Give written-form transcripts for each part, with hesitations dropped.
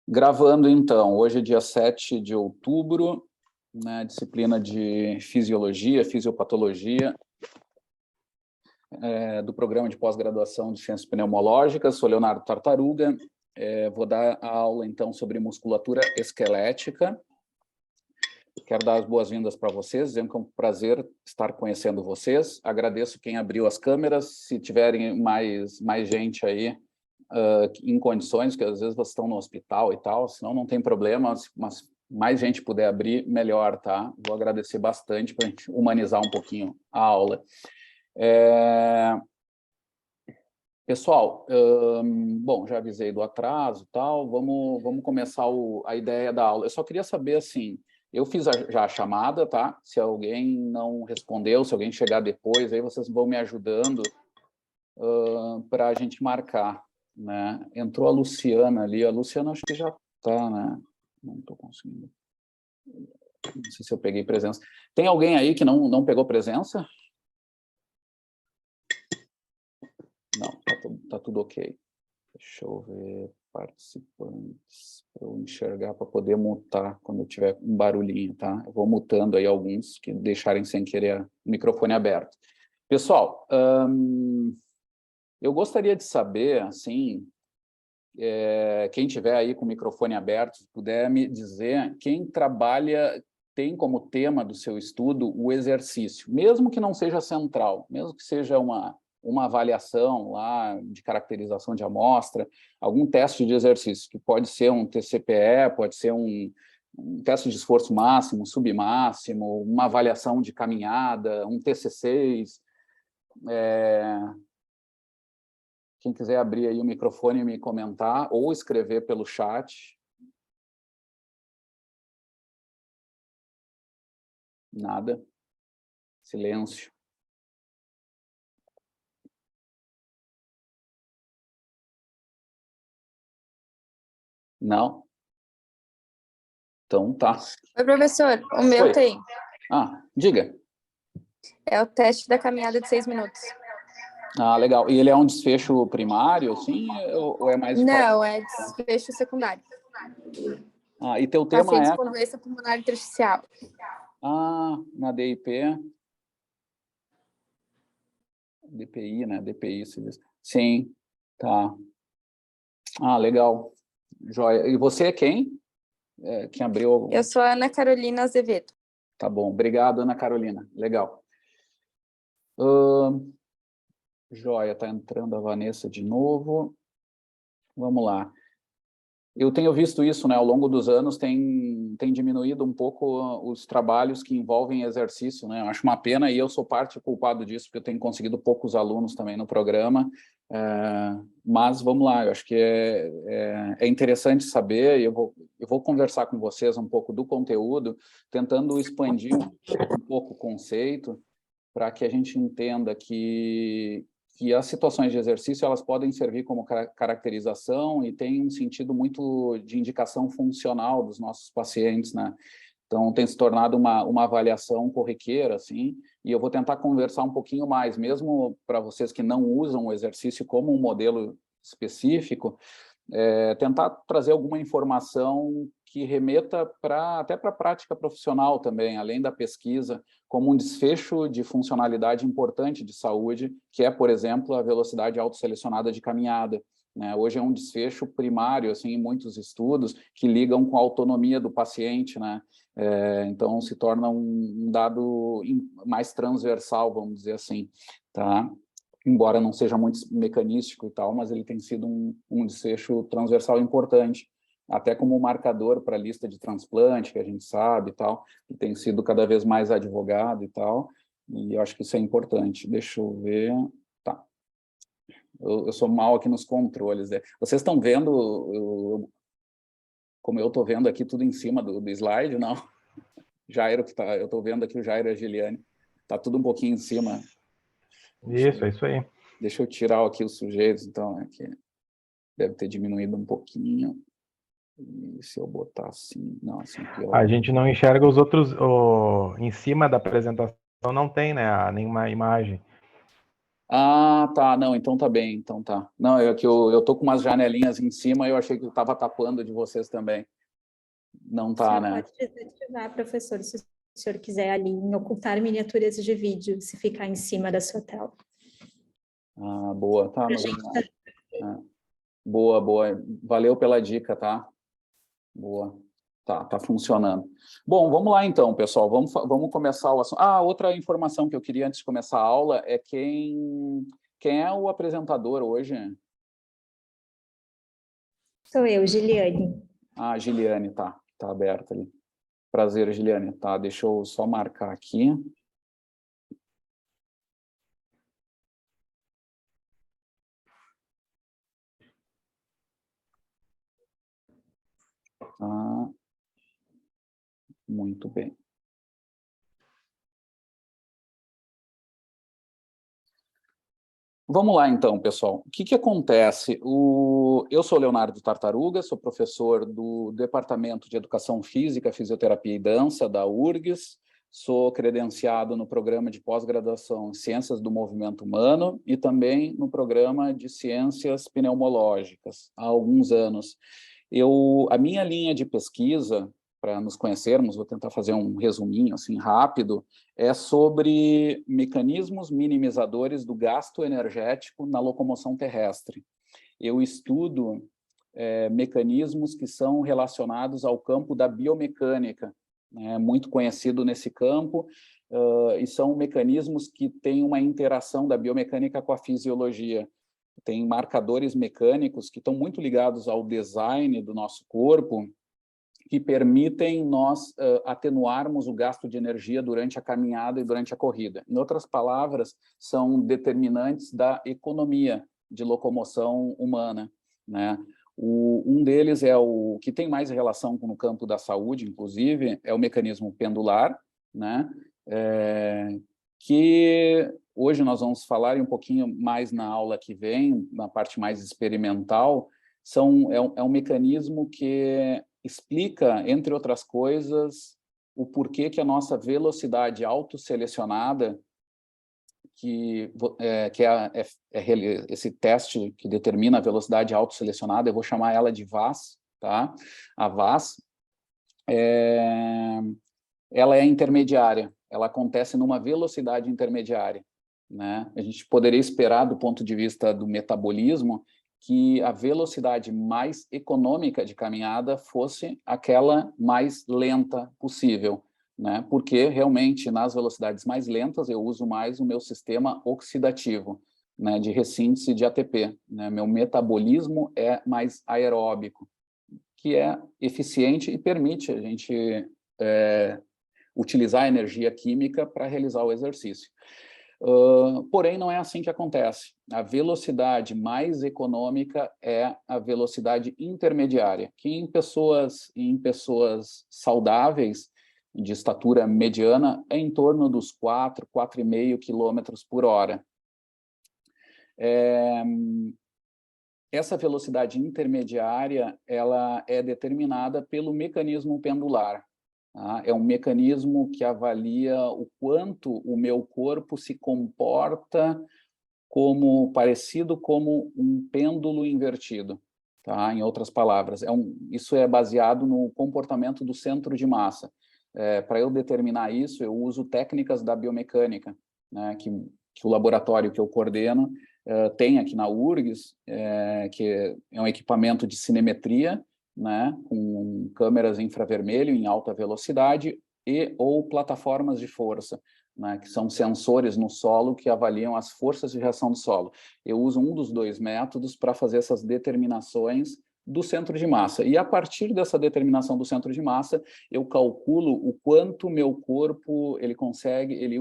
Gravando, então. Hoje é dia 7 de outubro, né, disciplina de Fisiologia, Fisiopatologia, do Programa de Pós-Graduação de Ciências Pneumológicas. Sou Leonardo Tartaruga. Vou dar a aula, então, sobre musculatura esquelética. Quero dar as boas-vindas para vocês, dizendo que é um prazer estar conhecendo vocês. Agradeço quem abriu as câmeras. Se tiverem mais gente aí em condições, que às vezes vocês estão no hospital e tal, senão não tem problema, mas mais gente puder abrir, melhor, tá? Vou agradecer bastante para a gente humanizar um pouquinho a aula. Pessoal, bom, já avisei do atraso e tal, vamos começar a ideia da aula. Eu só queria saber, assim, eu fiz já a chamada, tá? Se alguém não respondeu, se alguém chegar depois, aí vocês vão me ajudando para a gente marcar, né? Entrou a Luciana ali, a Luciana acho que já tá, né? Não estou conseguindo. Não sei se eu peguei presença. Tem alguém aí que não pegou presença? Não, tá tudo ok. Deixa eu ver participantes, para eu enxergar, para poder mutar quando eu tiver um barulhinho, tá? Eu vou mutando aí alguns que deixarem sem querer o microfone aberto. Pessoal, eu gostaria de saber, assim, quem tiver aí com o microfone aberto, puder me dizer quem trabalha, tem como tema do seu estudo o exercício, mesmo que não seja central, mesmo que seja uma avaliação lá de caracterização de amostra, algum teste de exercício, que pode ser um TCPE, pode ser um teste de esforço máximo, submáximo, uma avaliação de caminhada, um TC6. Quem quiser abrir aí o microfone e me comentar, ou escrever pelo chat. Nada. Silêncio. Não? Então tá. Oi, professor. O meu Oi. tem. Diga. É o teste da caminhada de 6 minutos. Legal. E ele é um desfecho primário, assim, ou é mais... Não, é desfecho secundário. E teu tema Pacientes com doença pulmonar intersticial. Na DIP. DPI, né? DPI. Sim, tá. Legal. Joia. E você é quem? Quem abriu? Eu sou a Ana Carolina Azevedo. Tá bom. Obrigado, Ana Carolina. Legal. Joia, tá entrando a Vanessa de novo. Vamos lá. Eu tenho visto isso, né, ao longo dos anos, tem diminuído um pouco os trabalhos que envolvem exercício, né? Eu acho uma pena, e eu sou parte culpado disso, porque eu tenho conseguido poucos alunos também no programa, mas vamos lá, eu acho que é interessante saber, e eu vou conversar com vocês um pouco do conteúdo, tentando expandir um pouco o conceito, para que a gente entenda que as situações de exercício elas podem servir como caracterização e tem um sentido muito de indicação funcional dos nossos pacientes, né? Então, tem se tornado uma avaliação corriqueira, assim, e eu vou tentar conversar um pouquinho mais, mesmo para vocês que não usam o exercício como um modelo específico, tentar trazer alguma informação que remeta até para a prática profissional também, além da pesquisa, como um desfecho de funcionalidade importante de saúde, que é, por exemplo, a velocidade autoselecionada de caminhada, né? Hoje é um desfecho primário, assim, em muitos estudos, que ligam com a autonomia do paciente, né? Então, se torna um dado mais transversal, vamos dizer assim, tá? Embora não seja muito mecanístico e tal, mas ele tem sido um desfecho transversal importante, até como marcador para a lista de transplante, que a gente sabe e tal, e tem sido cada vez mais advogado e tal, e eu acho que isso é importante. Deixa eu ver... Tá. Eu sou mal aqui nos controles, né? Vocês estão vendo, como eu estou vendo aqui tudo em cima do slide, não? Jairo, eu estou vendo aqui o Jairo e a Giliane, está tudo um pouquinho em cima. Isso, é isso aí. Deixa eu tirar aqui os sujeitos, então, que deve ter diminuído um pouquinho. E se eu botar assim, não, assim pior. A gente não enxerga os outros, em cima da apresentação não tem, né, nenhuma imagem. Ah, tá, não, então tá bem, então tá. Não, é que eu tô com umas janelinhas em cima e eu achei que eu estava tapando de vocês também. Não O tá, senhor né? pode desativar, professor, se o senhor quiser ali em ocultar miniaturas de vídeo, se ficar em cima da sua tela. Ah, boa, tá, Pra mas gente tá- boa, boa. Valeu pela dica, tá? Boa. Tá funcionando. Bom, vamos lá então, pessoal. Vamos começar o assunto. Ah, outra informação que eu queria antes de começar a aula é quem é o apresentador hoje? Sou eu, Giliane. Ah, Giliane, tá aberta ali. Prazer, Giliane. Tá, deixa eu só marcar aqui. Tá, muito bem. Vamos lá, então, pessoal. O que acontece? Eu sou Leonardo Tartaruga, sou professor do Departamento de Educação Física, Fisioterapia e Dança da URGS, sou credenciado no programa de pós-graduação em Ciências do Movimento Humano e também no programa de Ciências Pneumológicas há alguns anos. A minha linha de pesquisa, para nos conhecermos, vou tentar fazer um resuminho assim rápido, é sobre mecanismos minimizadores do gasto energético na locomoção terrestre. Eu estudo mecanismos que são relacionados ao campo da biomecânica, né, muito conhecido nesse campo, e são mecanismos que têm uma interação da biomecânica com a fisiologia. Tem marcadores mecânicos que estão muito ligados ao design do nosso corpo, que permitem nós atenuarmos o gasto de energia durante a caminhada e durante a corrida. Em outras palavras, são determinantes da economia de locomoção humana, né? Um deles é o que tem mais relação com o campo da saúde, inclusive, é o mecanismo pendular, né? Que hoje nós vamos falar um pouquinho mais na aula que vem, na parte mais experimental. É um mecanismo que explica, entre outras coisas, o porquê que a nossa velocidade autoselecionada, que esse teste que determina a velocidade autoselecionada, eu vou chamar ela de VAS, tá? A VAS, ela é intermediária, ela acontece numa velocidade intermediária, né? A gente poderia esperar, do ponto de vista do metabolismo, que a velocidade mais econômica de caminhada fosse aquela mais lenta possível, né? Porque realmente nas velocidades mais lentas eu uso mais o meu sistema oxidativo, né, de ressíntese de ATP, né? Meu metabolismo é mais aeróbico, que é eficiente e permite a gente utilizar a energia química para realizar o exercício. Porém, não é assim que acontece. A velocidade mais econômica é a velocidade intermediária, que em pessoas saudáveis, de estatura mediana, é em torno dos 4,5 quilômetros por hora. Essa velocidade intermediária ela é determinada pelo mecanismo pendular. Tá? É um mecanismo que avalia o quanto o meu corpo se comporta parecido como um pêndulo invertido. Tá? Em outras palavras, isso é baseado no comportamento do centro de massa. Para eu determinar isso, eu uso técnicas da biomecânica, né, que o laboratório que eu coordeno tem aqui na URGS, que é um equipamento de cinemetria, né, com câmeras infravermelho em alta velocidade ou plataformas de força, né, que são sensores no solo que avaliam as forças de reação do solo. Eu uso um dos dois métodos para fazer essas determinações do centro de massa. E a partir dessa determinação do centro de massa, eu calculo o quanto o meu corpo ele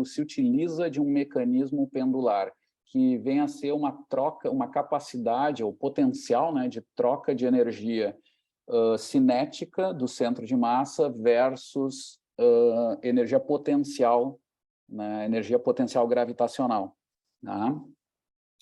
se utiliza de um mecanismo pendular, que vem a ser uma troca, uma capacidade ou potencial, né, de troca de energia cinética do centro de massa versus energia potencial, né, energia potencial gravitacional. Tá?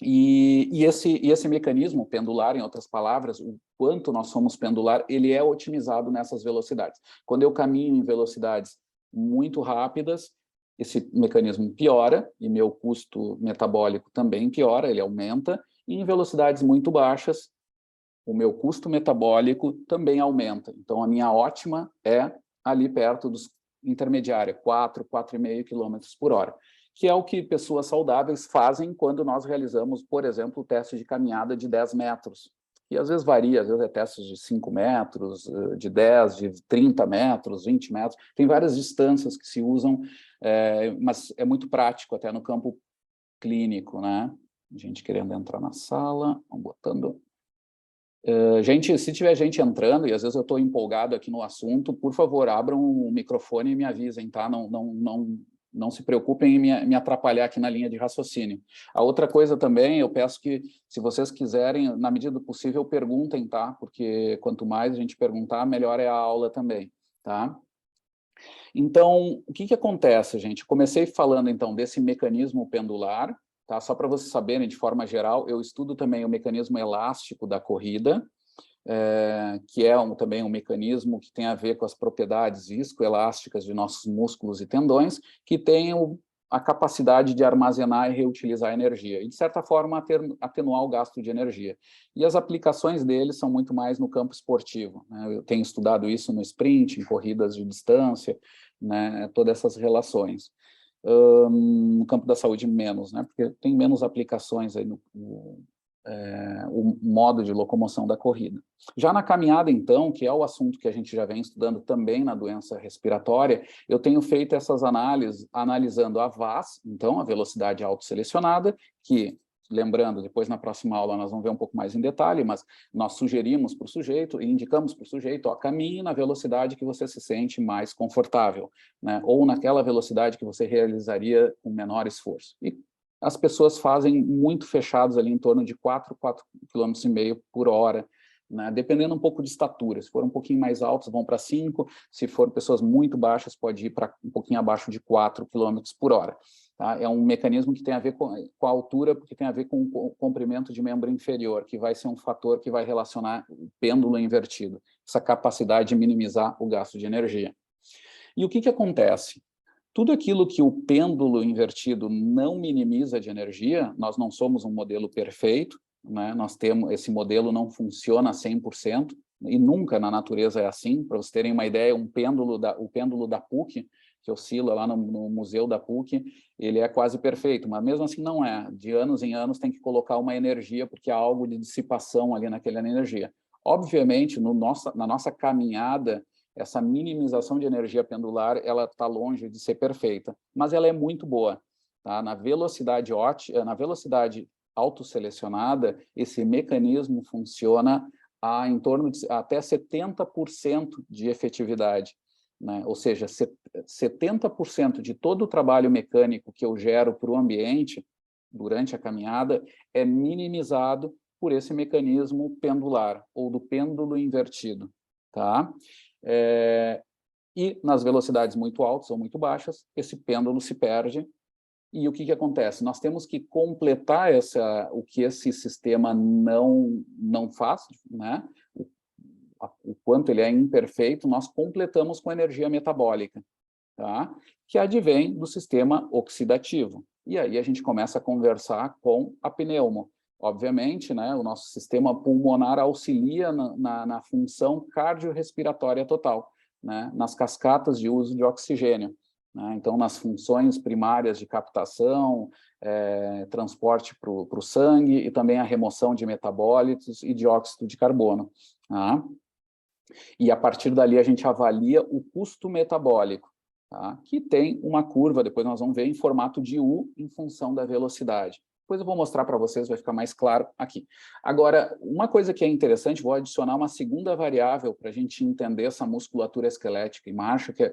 E esse mecanismo pendular, em outras palavras, o quanto nós somos pendular, ele é otimizado nessas velocidades. Quando eu caminho em velocidades muito rápidas, esse mecanismo piora e meu custo metabólico também piora, ele aumenta, e em velocidades muito baixas, o meu custo metabólico também aumenta. Então, a minha ótima é ali perto dos intermediária, 4,5 km por hora, que é o que pessoas saudáveis fazem quando nós realizamos, por exemplo, o teste de caminhada de 10 metros. E às vezes varia, às vezes é testes de 5 metros, de 10, de 30 metros, 20 metros. Tem várias distâncias que se usam, mas é muito prático até no campo clínico, né? Gente querendo entrar na sala, vamos botando... gente, se tiver gente entrando, e às vezes eu estou empolgado aqui no assunto, por favor, abram o microfone e me avisem, tá? Não se preocupem em me atrapalhar aqui na linha de raciocínio. A outra coisa também, eu peço que, se vocês quiserem, na medida do possível, perguntem, tá? Porque quanto mais a gente perguntar, melhor é a aula também, tá? Então, o que acontece, gente? Comecei falando, então, desse mecanismo pendular, tá? Só para vocês saberem, de forma geral, eu estudo também o mecanismo elástico da corrida, que é também um mecanismo que tem a ver com as propriedades viscoelásticas de nossos músculos e tendões, que tem a capacidade de armazenar e reutilizar energia, e, de certa forma, atenuar o gasto de energia. E as aplicações deles são muito mais no campo esportivo, né? Eu tenho estudado isso no sprint, em corridas de distância, né? Todas essas relações. No campo da saúde menos, né? Porque tem menos aplicações aí o modo de locomoção da corrida. Já na caminhada, então, que é o assunto que a gente já vem estudando também na doença respiratória, eu tenho feito essas análises, analisando a VAS, então, a velocidade autoselecionada, que, lembrando, depois na próxima aula nós vamos ver um pouco mais em detalhe, mas nós sugerimos para o sujeito e indicamos para o sujeito, ó, caminhe na velocidade que você se sente mais confortável, né? Ou naquela velocidade que você realizaria com menor esforço. E as pessoas fazem muito fechados ali em torno de 4,5 km por hora, né? Dependendo um pouco de estatura. Se for um pouquinho mais altos, vão para 5, se for pessoas muito baixas, pode ir para um pouquinho abaixo de 4 km por hora. Tá? É um mecanismo que tem a ver com a altura, porque tem a ver com o comprimento de membro inferior, que vai ser um fator que vai relacionar o pêndulo invertido, essa capacidade de minimizar o gasto de energia. E o que acontece? Tudo aquilo que o pêndulo invertido não minimiza de energia, nós não somos um modelo perfeito, né? Esse modelo não funciona 100%, e nunca na natureza é assim. Para vocês terem uma ideia, o pêndulo da PUC, que oscila lá no museu da PUC, ele é quase perfeito, mas mesmo assim não é. De anos em anos tem que colocar uma energia, porque há algo de dissipação ali naquela energia. Obviamente, na nossa caminhada, essa minimização de energia pendular, ela está longe de ser perfeita, mas ela é muito boa. Tá? Na velocidade autoselecionada, esse mecanismo funciona em torno de até 70% de efetividade, né? Ou seja, 70% de todo o trabalho mecânico que eu gero para o ambiente durante a caminhada é minimizado por esse mecanismo pendular, ou do pêndulo invertido. Tá? E nas velocidades muito altas ou muito baixas, esse pêndulo se perde. E o que acontece? Nós temos que completar o que esse sistema não faz, né? O quanto ele é imperfeito, nós completamos com energia metabólica, tá? Que advém do sistema oxidativo. E aí a gente começa a conversar com a pneumo. Obviamente, né, o nosso sistema pulmonar auxilia na função cardiorrespiratória total, né, nas cascatas de uso de oxigênio, né? Então, nas funções primárias de captação, transporte para o sangue, e também a remoção de metabólitos e dióxido de carbono. Tá? E a partir dali a gente avalia o custo metabólico, tá? Que tem uma curva, depois nós vamos ver, em formato de U, em função da velocidade. Depois eu vou mostrar para vocês, vai ficar mais claro aqui. Agora, uma coisa que é interessante, vou adicionar uma segunda variável para a gente entender essa musculatura esquelética em marcha, que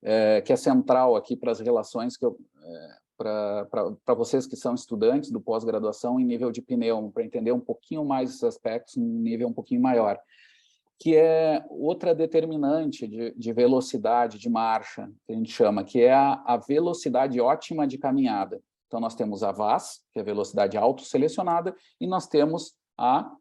é central aqui para as relações que para vocês que são estudantes do pós-graduação em nível de pneumo, para entender um pouquinho mais esses aspectos em nível um pouquinho maior, que é outra determinante de velocidade de marcha, que a gente chama, que é a velocidade ótima de caminhada. Então, nós temos a VAS, que é a velocidade autoselecionada, e nós temos a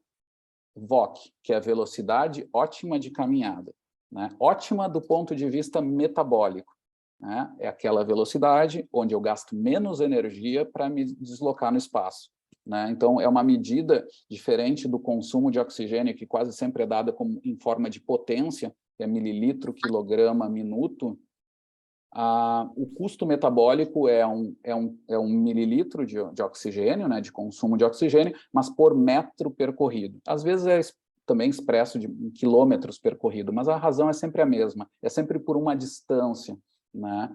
VOC, que é a velocidade ótima de caminhada, né? Ótima do ponto de vista metabólico. né? É aquela velocidade onde eu gasto menos energia para me deslocar no espaço, né? Então, é uma medida diferente do consumo de oxigênio, que quase sempre é dada como, em forma de potência, que é mililitro, quilograma, minuto. O custo metabólico é um mililitro de oxigênio, né, de consumo de oxigênio, mas por metro percorrido. Às vezes é também expresso em quilômetros percorrido, mas a razão é sempre a mesma, é sempre por uma distância, né?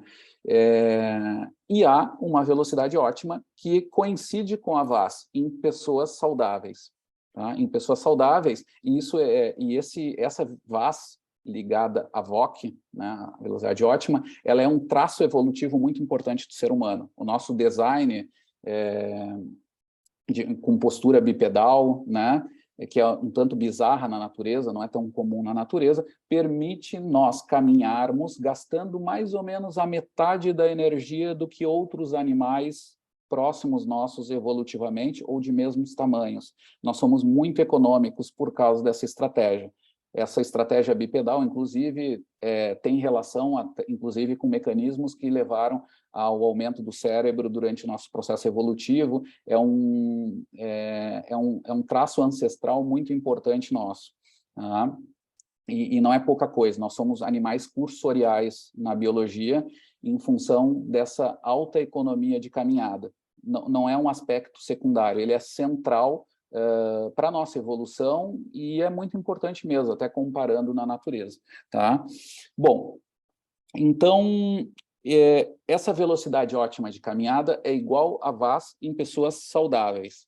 E há uma velocidade ótima que coincide com a VAS em pessoas saudáveis, tá? Em pessoas saudáveis, essa VAS ligada à VOC, né, a velocidade ótima, ela é um traço evolutivo muito importante do ser humano. O nosso design com postura bipedal, né, que é um tanto bizarra na natureza, não é tão comum na natureza, permite nós caminharmos gastando mais ou menos a metade da energia do que outros animais próximos nossos evolutivamente ou de mesmos tamanhos. Nós somos muito econômicos por causa dessa estratégia. Essa estratégia bipedal, inclusive, tem relação, inclusive, com mecanismos que levaram ao aumento do cérebro durante o nosso processo evolutivo. É um traço ancestral muito importante nosso. Tá? E não é pouca coisa, nós somos animais cursoriais na biologia em função dessa alta economia de caminhada. Não é um aspecto secundário, ele é central para a nossa evolução e é muito importante mesmo, até comparando na natureza, tá? Bom, então, essa velocidade ótima de caminhada é igual a VAS em pessoas saudáveis,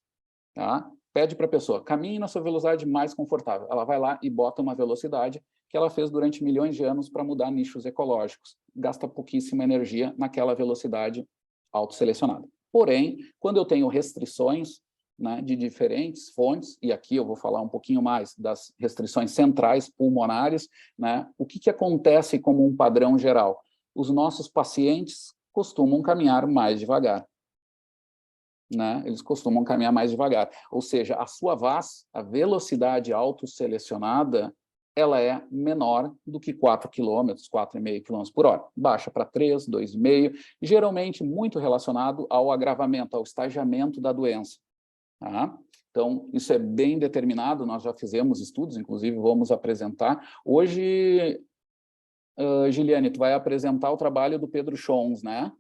tá? Pede para a pessoa, caminhe na sua velocidade mais confortável. Ela vai lá e bota uma velocidade que ela fez durante milhões de anos para mudar nichos ecológicos. Gasta pouquíssima energia naquela velocidade autoselecionada. Porém, quando eu tenho restrições, né, de diferentes fontes, e aqui eu vou falar um pouquinho mais das restrições centrais pulmonares, né, o que acontece como um padrão geral? Os nossos pacientes costumam caminhar mais devagar, né? Eles costumam caminhar mais devagar, ou seja, a sua VAS, a velocidade autoselecionada, ela é menor do que 4 km, 4,5 km por hora. Baixa para 3, 2,5, geralmente muito relacionado ao agravamento, ao estagiamento da doença. Tá? Então, isso é bem determinado, nós já fizemos estudos, inclusive vamos apresentar. Hoje, Giliane, tu vai apresentar o trabalho do Pedro Schons, né?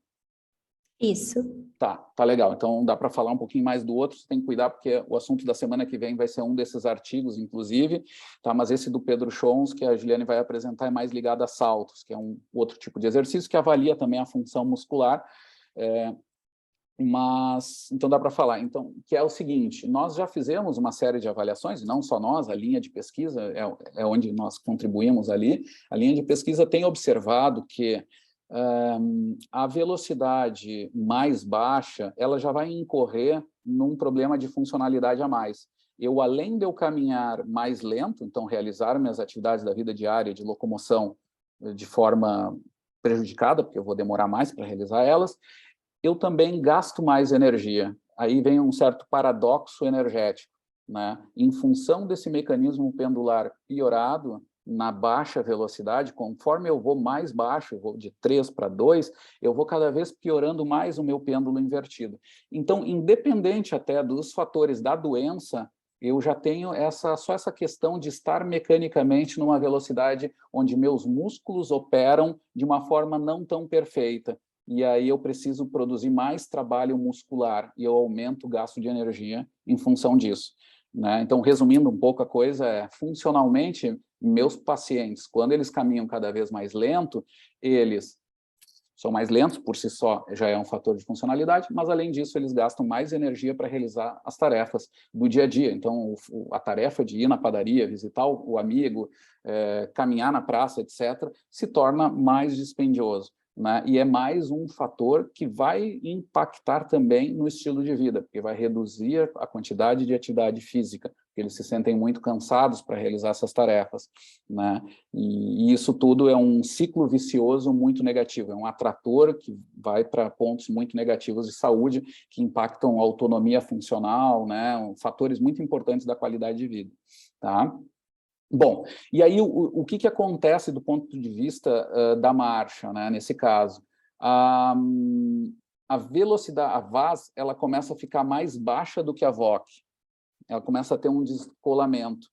Isso. Tá legal. Então, dá para falar um pouquinho mais do outro, você tem que cuidar, porque o assunto da semana que vem vai ser um desses artigos, inclusive, tá? Mas esse do Pedro Schons, que a Giliane vai apresentar, é mais ligado a saltos, que é um outro tipo de exercício que avalia também a função muscular, mas, então dá para falar, então, que é o seguinte, nós já fizemos uma série de avaliações, não só nós, a linha de pesquisa é onde nós contribuímos ali, a linha de pesquisa tem observado que a velocidade mais baixa, ela já vai incorrer num problema de funcionalidade a mais. Além de eu caminhar mais lento, então realizar minhas atividades da vida diária de locomoção de forma prejudicada, porque eu vou demorar mais para realizar elas, eu também gasto mais energia. Aí vem um certo paradoxo energético, né? Em função desse mecanismo pendular piorado na baixa velocidade, conforme eu vou mais baixo, eu vou de 3 para 2, eu vou cada vez piorando mais o meu pêndulo invertido. Então, independente até dos fatores da doença, eu já tenho só essa questão de estar mecanicamente numa velocidade onde meus músculos operam de uma forma não tão perfeita. E aí eu preciso produzir mais trabalho muscular e eu aumento o gasto de energia em função disso, né? Então, resumindo um pouco a coisa, funcionalmente, meus pacientes, quando eles caminham cada vez mais lento, eles são mais lentos, por si só, já é um fator de funcionalidade, mas, além disso, eles gastam mais energia para realizar as tarefas do dia a dia. Então, a tarefa de ir na padaria, visitar o amigo, caminhar na praça, etc., se torna mais dispendioso, né? E é mais um fator que vai impactar também no estilo de vida, porque vai reduzir a quantidade de atividade física, porque eles se sentem muito cansados para realizar essas tarefas, né? E isso tudo é um ciclo vicioso muito negativo, é um atrator que vai para pontos muito negativos de saúde, que impactam a autonomia funcional, né? Fatores muito importantes da qualidade de vida, tá? Bom, e aí o que acontece do ponto de vista da marcha, né, nesse caso? A velocidade, a VAS, ela começa a ficar mais baixa do que a VOC. Ela começa a ter um descolamento,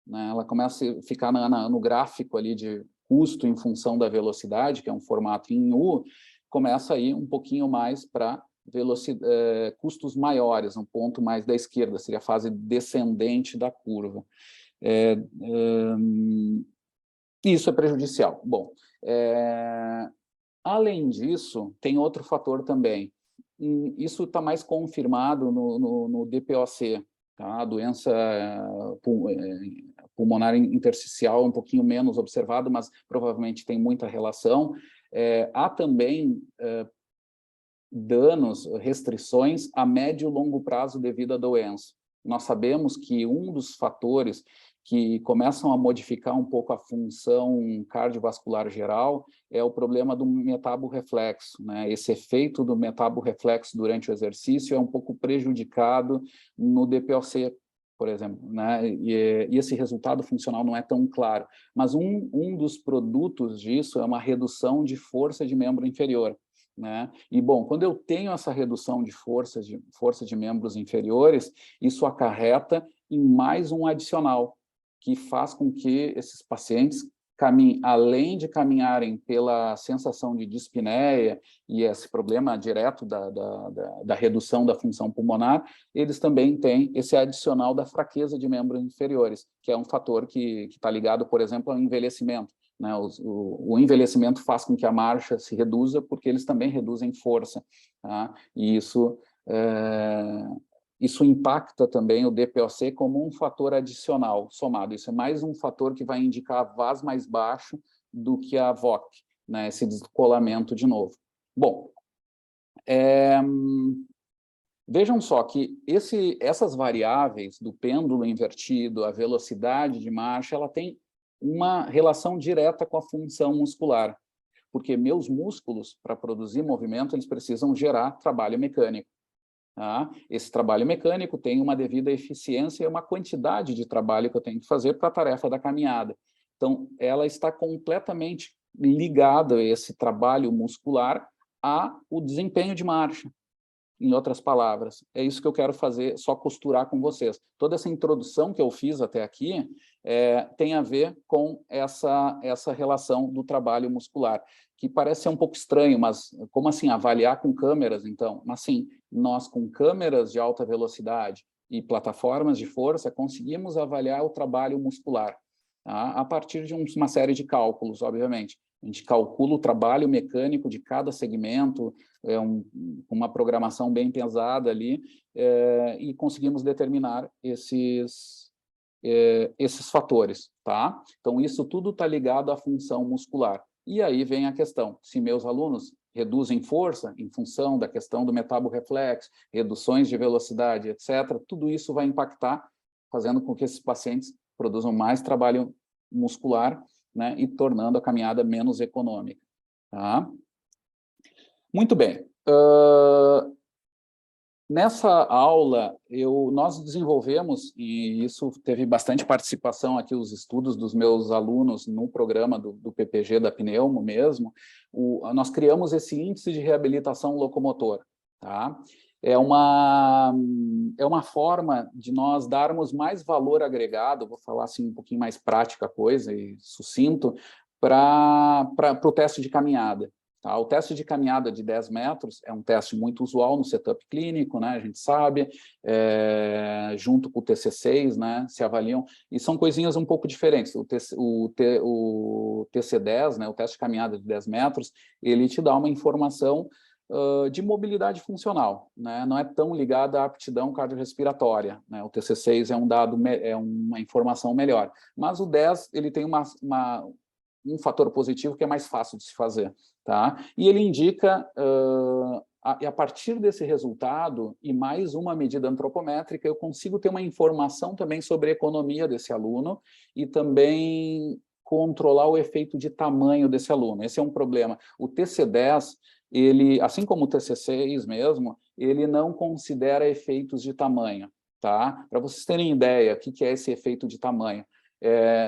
né? Ela começa a ficar no gráfico ali de custo em função da velocidade, que é um formato em U, começa a ir um pouquinho mais para custos maiores, um ponto mais da esquerda, seria a fase descendente da curva. Isso é prejudicial. Bom, além disso, tem outro fator também. Isso está mais confirmado no DPOC, tá? A doença pulmonar intersticial é um pouquinho menos observado, mas provavelmente tem muita relação. Há também danos, restrições a médio e longo prazo devido à doença. Nós sabemos que um dos fatores que começam a modificar um pouco a função cardiovascular geral é o problema do metaborreflexo, né? Esse efeito do metaborreflexo durante o exercício é um pouco prejudicado no DPOC, por exemplo, né? E esse resultado funcional não é tão claro. Mas um dos produtos disso é uma redução de força de membro inferior, né? E, bom, quando eu tenho essa redução de força de membros inferiores, isso acarreta em mais um adicional, que faz com que esses pacientes caminhem, além de caminharem pela sensação de dispneia e esse problema direto da redução da função pulmonar, eles também têm esse adicional da fraqueza de membros inferiores, que é um fator que está ligado, por exemplo, ao envelhecimento, né? O envelhecimento faz com que a marcha se reduza, porque eles também reduzem força, tá? E isso impacta também o DPOC como um fator adicional somado. Isso é mais um fator que vai indicar a VAS mais baixo do que a VOC, né? Esse descolamento de novo. Bom, vejam só que essas variáveis do pêndulo invertido, a velocidade de marcha, ela tem uma relação direta com a função muscular, porque meus músculos, para produzir movimento, eles precisam gerar trabalho mecânico. Tá? Esse trabalho mecânico tem uma devida eficiência e uma quantidade de trabalho que eu tenho que fazer para a tarefa da caminhada. Então, ela está completamente ligada, esse trabalho muscular, ao desempenho de marcha. Em outras palavras, é isso que eu quero fazer, só costurar com vocês. Toda essa introdução que eu fiz até aqui tem a ver com essa relação do trabalho muscular, que parece ser um pouco estranho, mas como assim, avaliar com câmeras, então? Mas sim, nós com câmeras de alta velocidade e plataformas de força conseguimos avaliar o trabalho muscular, tá? A partir de uma série de cálculos, obviamente. A gente calcula o trabalho mecânico de cada segmento, uma programação bem pesada ali, e conseguimos determinar esses fatores, tá? Então, isso tudo está ligado à função muscular. E aí vem a questão, se meus alunos reduzem força em função da questão do metaborreflexo, reduções de velocidade, etc., tudo isso vai impactar, fazendo com que esses pacientes produzam mais trabalho muscular, né, e tornando a caminhada menos econômica. Tá? Muito bem. Nessa aula, nós desenvolvemos, e isso teve bastante participação aqui, os estudos dos meus alunos no programa do PPG da Pneumo mesmo, nós criamos esse índice de reabilitação locomotor. Tá? É uma forma de nós darmos mais valor agregado, vou falar assim um pouquinho mais prática a coisa e sucinto, para o teste de caminhada. Tá? O teste de caminhada de 10 metros é um teste muito usual no setup clínico, né? A gente sabe, junto com o TC6, né? Se avaliam, e são coisinhas um pouco diferentes. O TC10, né? O teste de caminhada de 10 metros, ele te dá uma informação de mobilidade funcional, né? Não é tão ligada à aptidão cardiorrespiratória, né? O TC6 é um dado, é uma informação melhor, mas o 10 ele tem um fator positivo que é mais fácil de se fazer, tá? E ele indica, a partir desse resultado e mais uma medida antropométrica, eu consigo ter uma informação também sobre a economia desse aluno e também controlar o efeito de tamanho desse aluno. Esse é um problema. O TC10, ele, assim como o TC6 mesmo, ele não considera efeitos de tamanho, tá? Para vocês terem ideia, o que é esse efeito de tamanho?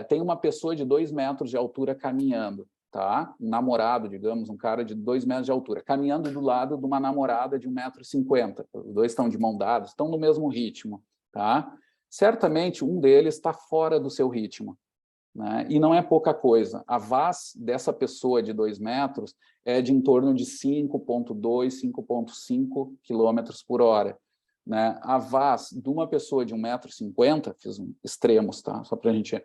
Tem uma pessoa de 2 metros de altura caminhando, tá? Um namorado, digamos, um cara de 2 metros de altura, caminhando do lado de uma namorada de 1,50 m. Os dois estão de mão dadas, estão no mesmo ritmo, tá? Certamente um deles está fora do seu ritmo, né? E não é pouca coisa. A VAS dessa pessoa de 2 metros é de em torno de 5,2, 5,5 km por hora. Né? A VAS de uma pessoa de 1,50 m, fiz extremos, tá? Só para a gente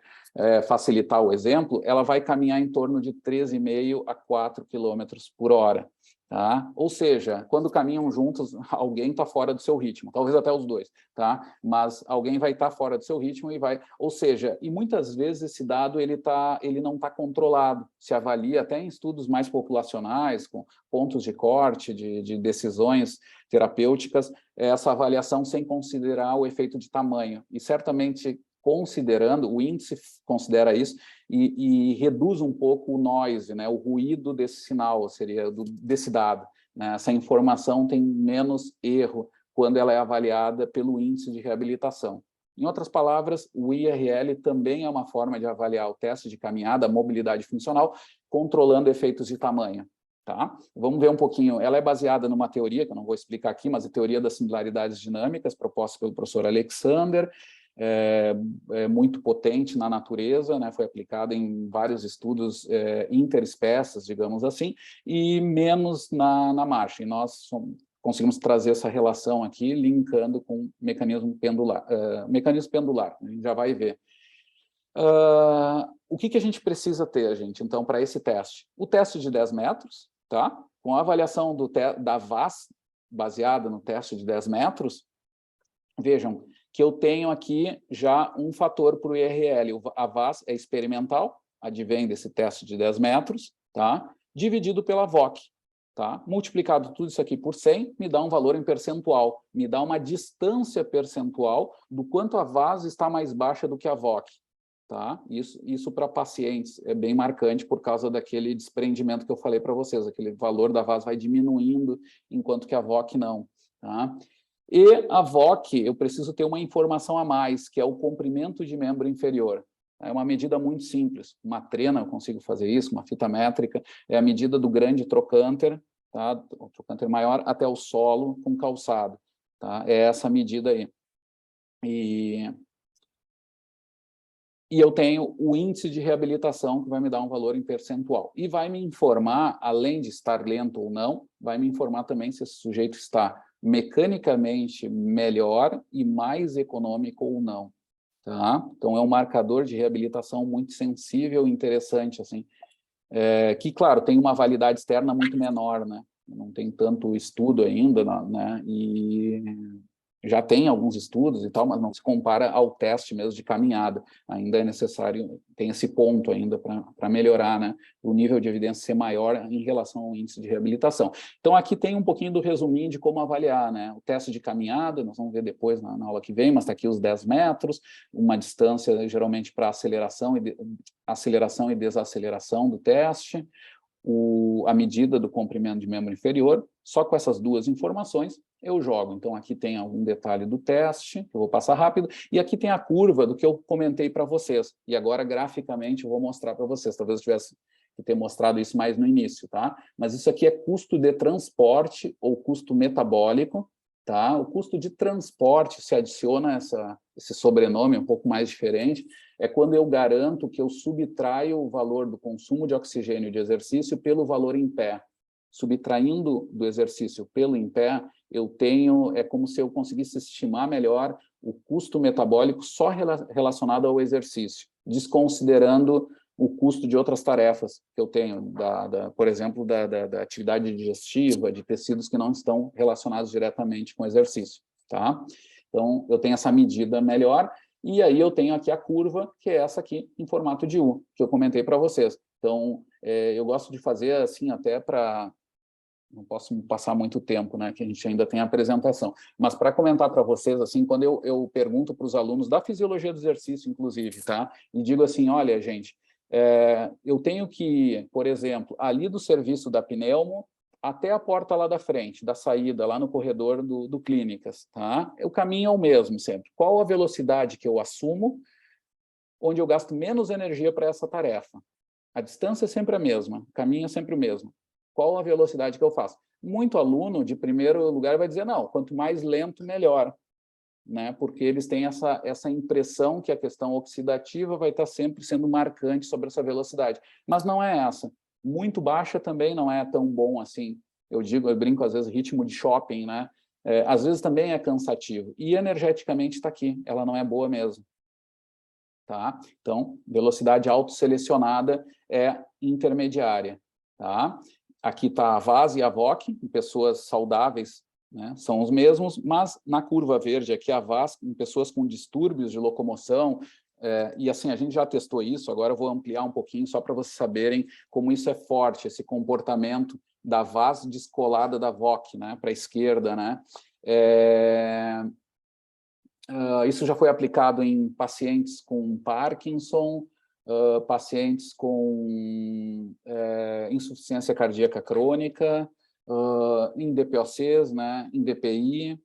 facilitar o exemplo, ela vai caminhar em torno de 3,5 a 4 km por hora. Tá? Ou seja, quando caminham juntos, alguém está fora do seu ritmo, talvez até os dois, tá? Mas alguém vai estar fora do seu ritmo e vai... Ou seja, e muitas vezes esse dado ele não está controlado, se avalia até em estudos mais populacionais, com pontos de corte, de decisões terapêuticas, essa avaliação sem considerar o efeito de tamanho. E certamente, considerando, o índice considera isso e reduz um pouco o noise, né, o ruído desse sinal, seria desse dado. Né? Essa informação tem menos erro quando ela é avaliada pelo índice de reabilitação. Em outras palavras, o IRL também é uma forma de avaliar o teste de caminhada, a mobilidade funcional, controlando efeitos de tamanho. Tá? Vamos ver um pouquinho. Ela é baseada numa teoria, que eu não vou explicar aqui, mas a teoria das similaridades dinâmicas, proposta pelo professor Alexander, é muito potente na natureza, né? Foi aplicada em vários estudos interespécies, digamos assim, e menos na marcha. E nós conseguimos trazer essa relação aqui, linkando com mecanismo pendular. A gente já vai ver. O que a gente precisa ter, gente, então, para esse teste? O teste de 10 metros, tá? Com a avaliação da VAS, baseada no teste de 10 metros, vejam que eu tenho aqui já um fator para o IRL. A VAS é experimental, advém desse teste de 10 metros, tá? Dividido pela VOC. Tá? Multiplicado tudo isso aqui por 100, me dá um valor em percentual, me dá uma distância percentual do quanto a VAS está mais baixa do que a VOC. Tá? Isso para pacientes é bem marcante por causa daquele desprendimento que eu falei para vocês, aquele valor da VAS vai diminuindo, enquanto que a VOC não. Tá? E a VOC, eu preciso ter uma informação a mais, que é o comprimento de membro inferior. É uma medida muito simples. Uma trena, eu consigo fazer isso, uma fita métrica, é a medida do grande trocânter, tá? O trocânter maior até o solo com calçado. Tá? É essa medida aí. E eu tenho o índice de reabilitação, que vai me dar um valor em percentual. E vai me informar, além de estar lento ou não, vai me informar também se esse sujeito está mecanicamente melhor e mais econômico ou não. Tá? Então, é um marcador de reabilitação muito sensível e interessante, assim, que, claro, tem uma validade externa muito menor, né? Não tem tanto estudo ainda, né? E já tem alguns estudos e tal, mas não se compara ao teste mesmo de caminhada. Ainda é necessário, tem esse ponto ainda para melhorar, né? O nível de evidência ser maior em relação ao índice de reabilitação. Então, aqui tem um pouquinho do resuminho de como avaliar, né? O teste de caminhada, nós vamos ver depois na aula que vem, mas está aqui os 10 metros, uma distância geralmente para aceleração e desaceleração do teste, a medida do comprimento de membro inferior. Só com essas duas informações eu jogo. Então, aqui tem algum detalhe do teste, que eu vou passar rápido, e aqui tem a curva do que eu comentei para vocês. E agora, graficamente, eu vou mostrar para vocês. Talvez eu tivesse que ter mostrado isso mais no início, tá? Mas isso aqui é custo de transporte ou custo metabólico, tá? O custo de transporte, se adiciona esse sobrenome um pouco mais diferente, é quando eu garanto que eu subtraio o valor do consumo de oxigênio de exercício pelo valor em pé. Subtraindo do exercício pelo em pé, eu tenho, é como se eu conseguisse estimar melhor o custo metabólico só relacionado ao exercício, desconsiderando o custo de outras tarefas que eu tenho, por exemplo, da atividade digestiva, de tecidos que não estão relacionados diretamente com o exercício. Tá? Então, eu tenho essa medida melhor, e aí eu tenho aqui a curva, que é essa aqui, em formato de U, que eu comentei para vocês. Então, eu gosto de fazer assim até para... Não posso passar muito tempo, né, que a gente ainda tem a apresentação. Mas para comentar para vocês, assim, quando eu pergunto para os alunos da fisiologia do exercício, inclusive, tá? E digo assim, olha, gente, eu tenho que, por exemplo, ali do serviço da pneumo, até a porta lá da frente, da saída, lá no corredor do clínicas, tá? O caminho é o mesmo sempre. Qual a velocidade que eu assumo, onde eu gasto menos energia para essa tarefa? A distância é sempre a mesma, o caminho é sempre o mesmo. Qual a velocidade que eu faço? Muito aluno, de primeiro lugar, vai dizer, não, quanto mais lento, melhor. Né? Porque eles têm essa impressão que a questão oxidativa vai estar sempre sendo marcante sobre essa velocidade. Mas não é essa. Muito baixa também não é tão bom assim. Eu brinco às vezes ritmo de shopping, né? Às vezes também é cansativo. E energeticamente está aqui, ela não é boa mesmo. Tá? Então, velocidade autoselecionada é intermediária. Tá? Aqui está a VAS e a VOC, em pessoas saudáveis, né? São os mesmos, mas na curva verde aqui a VAS, em pessoas com distúrbios de locomoção, e assim, a gente já testou isso, agora eu vou ampliar um pouquinho só para vocês saberem como isso é forte, esse comportamento da VAS descolada da VOC, né? Para a esquerda, né? Isso já foi aplicado em pacientes com Parkinson, pacientes com insuficiência cardíaca crônica, em DPOCs, né, em DPI,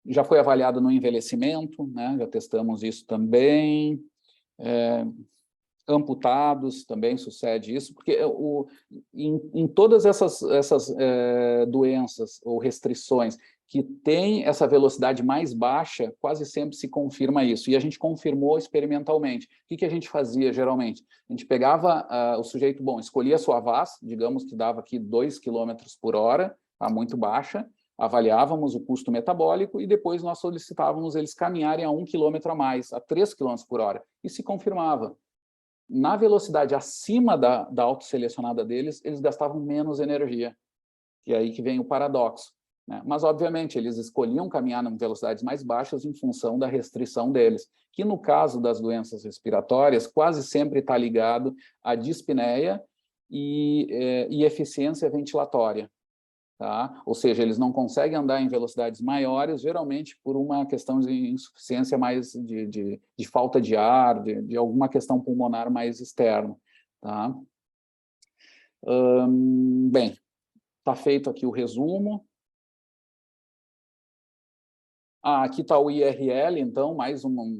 já foi avaliado no envelhecimento, né, já testamos isso também, amputados também sucede isso, porque em todas essas doenças ou restrições que tem essa velocidade mais baixa, quase sempre se confirma isso. E a gente confirmou experimentalmente. O que a gente fazia, geralmente? A gente pegava o sujeito, escolhia a sua VAS, digamos que dava aqui 2 km por hora, tá, muito baixa, avaliávamos o custo metabólico e depois nós solicitávamos eles caminharem a 1 km a mais, a 3 km por hora, e se confirmava. Na velocidade acima da autoselecionada deles, eles gastavam menos energia. E é aí que vem o paradoxo. Mas, obviamente, eles escolhiam caminhar em velocidades mais baixas em função da restrição deles, que no caso das doenças respiratórias, quase sempre está ligado à dispneia e eficiência ventilatória. Tá? Ou seja, eles não conseguem andar em velocidades maiores, geralmente por uma questão de insuficiência mais de falta de ar, de alguma questão pulmonar mais externa. Tá? Bem, está feito aqui o resumo. Aqui está o IRL, então,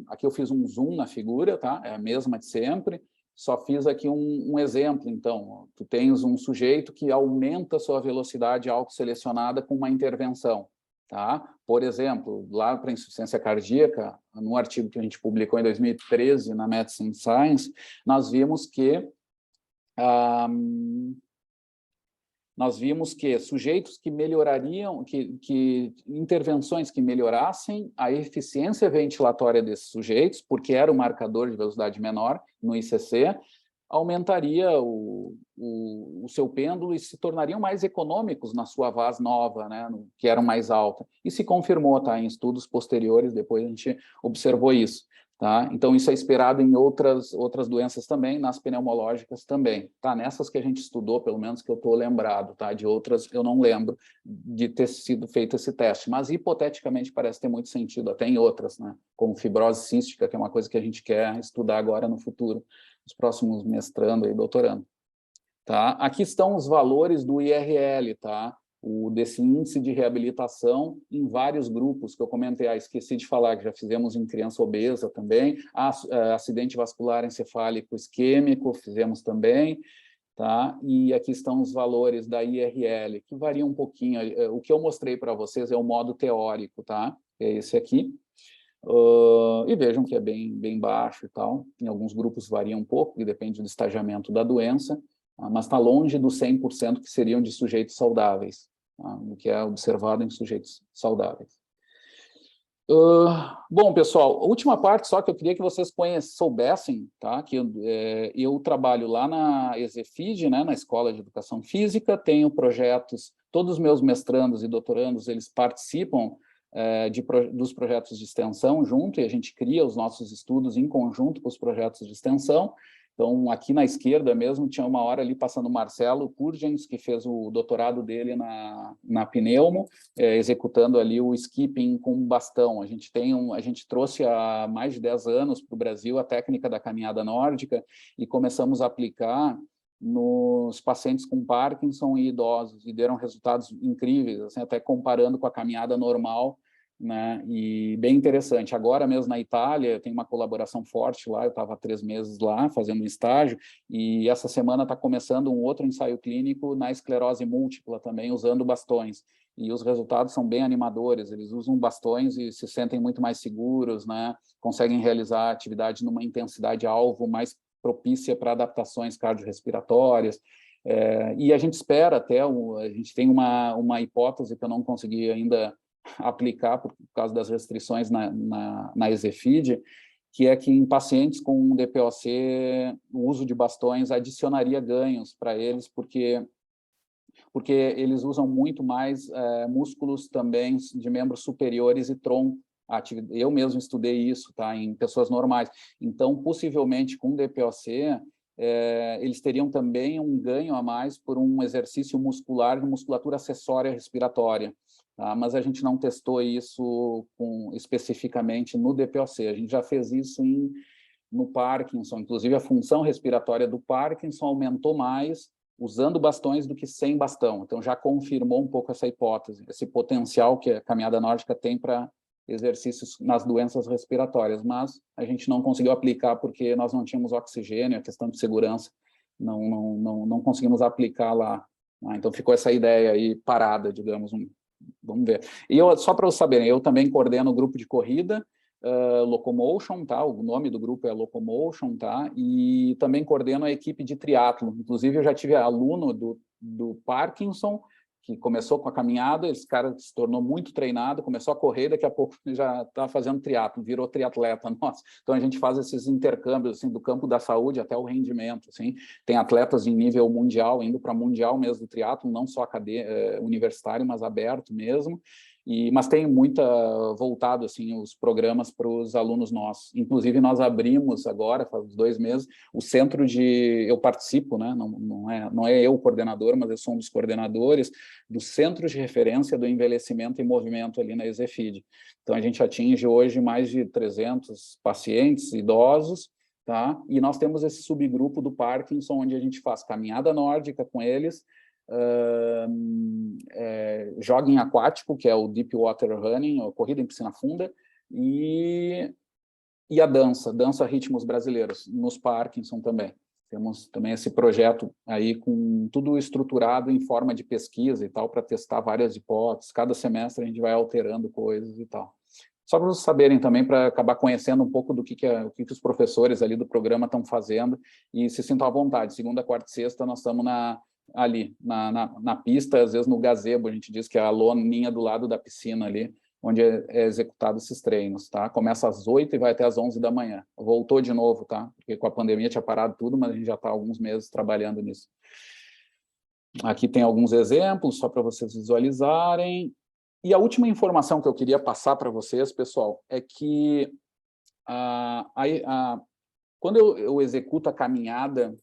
aqui eu fiz um zoom na figura, tá? É a mesma de sempre, só fiz aqui um exemplo, então, tu tens um sujeito que aumenta a sua velocidade autoselecionada com uma intervenção, tá? Por exemplo, lá para insuficiência cardíaca, no artigo que a gente publicou em 2013 na Medicine Science, nós vimos que sujeitos que melhorariam, intervenções que melhorassem a eficiência ventilatória desses sujeitos, porque era o marcador de velocidade menor no ICC, aumentaria o seu pêndulo e se tornariam mais econômicos na sua VAS nova, né, que era mais alta. E se confirmou, tá, em estudos posteriores, depois a gente observou isso. Tá? Então, isso é esperado em outras doenças também, nas pneumológicas também. Tá? Nessas que a gente estudou, pelo menos que eu estou lembrado, tá? De outras eu não lembro de ter sido feito esse teste, mas hipoteticamente parece ter muito sentido, até em outras, né? Como fibrose cística, que é uma coisa que a gente quer estudar agora no futuro, os próximos mestrando e doutorando. Tá? Aqui estão os valores do IRL, tá? Desse índice de reabilitação em vários grupos que eu comentei. Esqueci de falar que já fizemos em criança obesa também, acidente vascular encefálico isquêmico, fizemos também, tá? E aqui estão os valores da IRL, que variam um pouquinho. O que eu mostrei para vocês é o modo teórico, tá? É esse aqui. E vejam que é bem baixo e tal. Em alguns grupos varia um pouco, que depende do estagiamento da doença, mas está longe dos 100% que seriam de sujeitos saudáveis, tá? O que é observado em sujeitos saudáveis. Bom, pessoal, a última parte só que eu queria que vocês soubessem, tá? Que eu trabalho lá na ESEFID, né, na Escola de Educação Física, tenho projetos, todos os meus mestrandos e doutorandos, eles participam dos projetos de extensão junto, e a gente cria os nossos estudos em conjunto com os projetos de extensão. Então, aqui na esquerda mesmo, tinha uma hora ali passando o Marcelo Kurgens, que fez o doutorado dele na pneumo, executando ali o skipping com bastão. A gente trouxe há mais de 10 anos para o Brasil a técnica da caminhada nórdica e começamos a aplicar nos pacientes com Parkinson e idosos, e deram resultados incríveis, assim, até comparando com a caminhada normal, né? E bem interessante. Agora mesmo na Itália, tem uma colaboração forte lá, eu estava há 3 meses lá fazendo um estágio, e essa semana está começando um outro ensaio clínico na esclerose múltipla também, usando bastões. E os resultados são bem animadores, eles usam bastões e se sentem muito mais seguros, né? Conseguem realizar atividade numa intensidade alvo mais propícia para adaptações cardiorrespiratórias. E a gente espera até, a gente tem uma hipótese que eu não consegui ainda aplicar por causa das restrições na EZFID, que é que em pacientes com DPOC, o uso de bastões adicionaria ganhos para eles, porque eles usam muito mais músculos também de membros superiores e tronco. Eu mesmo estudei isso, tá, em pessoas normais. Então, possivelmente, com DPOC, eles teriam também um ganho a mais por um exercício muscular de musculatura acessória respiratória. Tá? Mas a gente não testou isso especificamente no DPOC. A gente já fez isso no Parkinson. Inclusive, a função respiratória do Parkinson aumentou mais usando bastões do que sem bastão. Então, já confirmou um pouco essa hipótese, esse potencial que a caminhada nórdica tem para exercícios nas doenças respiratórias, mas a gente não conseguiu aplicar porque nós não tínhamos oxigênio, a questão de segurança, não conseguimos aplicar lá. Então, ficou essa ideia aí parada, digamos, vamos ver. E só para vocês saberem, eu também coordeno o grupo de corrida, Locomotion, tá? O nome do grupo é Locomotion, tá? E também coordeno a equipe de triatlo. Inclusive, eu já tive aluno do Parkinson, que começou com a caminhada, esse cara se tornou muito treinado, começou a correr, daqui a pouco já está fazendo triatlo, virou triatleta nosso. Então, a gente faz esses intercâmbios, assim, do campo da saúde até o rendimento, assim. Tem atletas em nível mundial, indo para mundial mesmo do triatlo, não só universitário, mas aberto mesmo. Mas tem muita voltado assim os programas para os alunos nossos. Inclusive nós abrimos agora, faz 2 meses, o centro eu participo, né? Não é eu o coordenador, mas eu sou um dos coordenadores do Centro de Referência do Envelhecimento em Movimento ali na EZFID. Então a gente atinge hoje mais de 300 pacientes idosos, tá? E nós temos esse subgrupo do Parkinson, onde a gente faz caminhada nórdica com eles, jogging aquático, que é o Deep Water Running, a corrida em piscina funda, e a dança ritmos brasileiros, nos Parkinson também. Temos também esse projeto aí com tudo estruturado em forma de pesquisa e tal, para testar várias hipóteses. Cada semestre a gente vai alterando coisas e tal. Só para vocês saberem também, para acabar conhecendo um pouco do que os professores ali do programa estão fazendo e se sintam à vontade. Segunda, quarta e sexta nós estamos ali na pista, às vezes no gazebo, a gente diz que é a loninha do lado da piscina ali, onde é executado esses treinos, tá? Começa às 8 e vai até às 11 da manhã. Voltou de novo, tá? Porque com a pandemia tinha parado tudo, mas a gente já está há alguns meses trabalhando nisso. Aqui tem alguns exemplos, só para vocês visualizarem. E a última informação que eu queria passar para vocês, pessoal, é que quando eu executo a caminhada,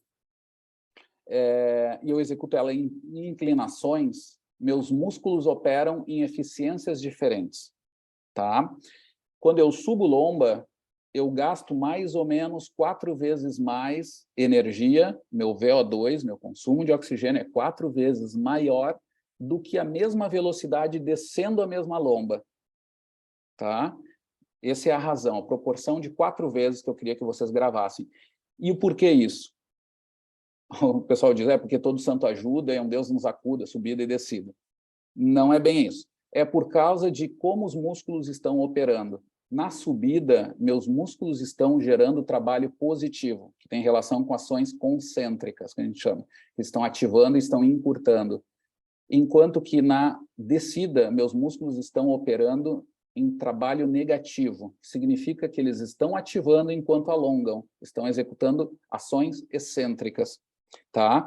e eu executo ela em inclinações, meus músculos operam em eficiências diferentes, tá? Quando eu subo lomba, eu gasto mais ou menos 4 vezes mais energia, meu VO2, meu consumo de oxigênio é 4 vezes maior do que a mesma velocidade descendo a mesma lomba, tá? Essa é a razão, a proporção de 4 vezes que eu queria que vocês gravassem. E o porquê isso? O pessoal diz, porque todo santo ajuda, é um Deus nos acuda, subida e descida. Não é bem isso. É por causa de como os músculos estão operando. Na subida, meus músculos estão gerando trabalho positivo, que tem relação com ações concêntricas, que a gente chama, que estão ativando e estão encurtando. Enquanto que na descida, meus músculos estão operando em trabalho negativo, que significa que eles estão ativando enquanto alongam, estão executando ações excêntricas. Tá?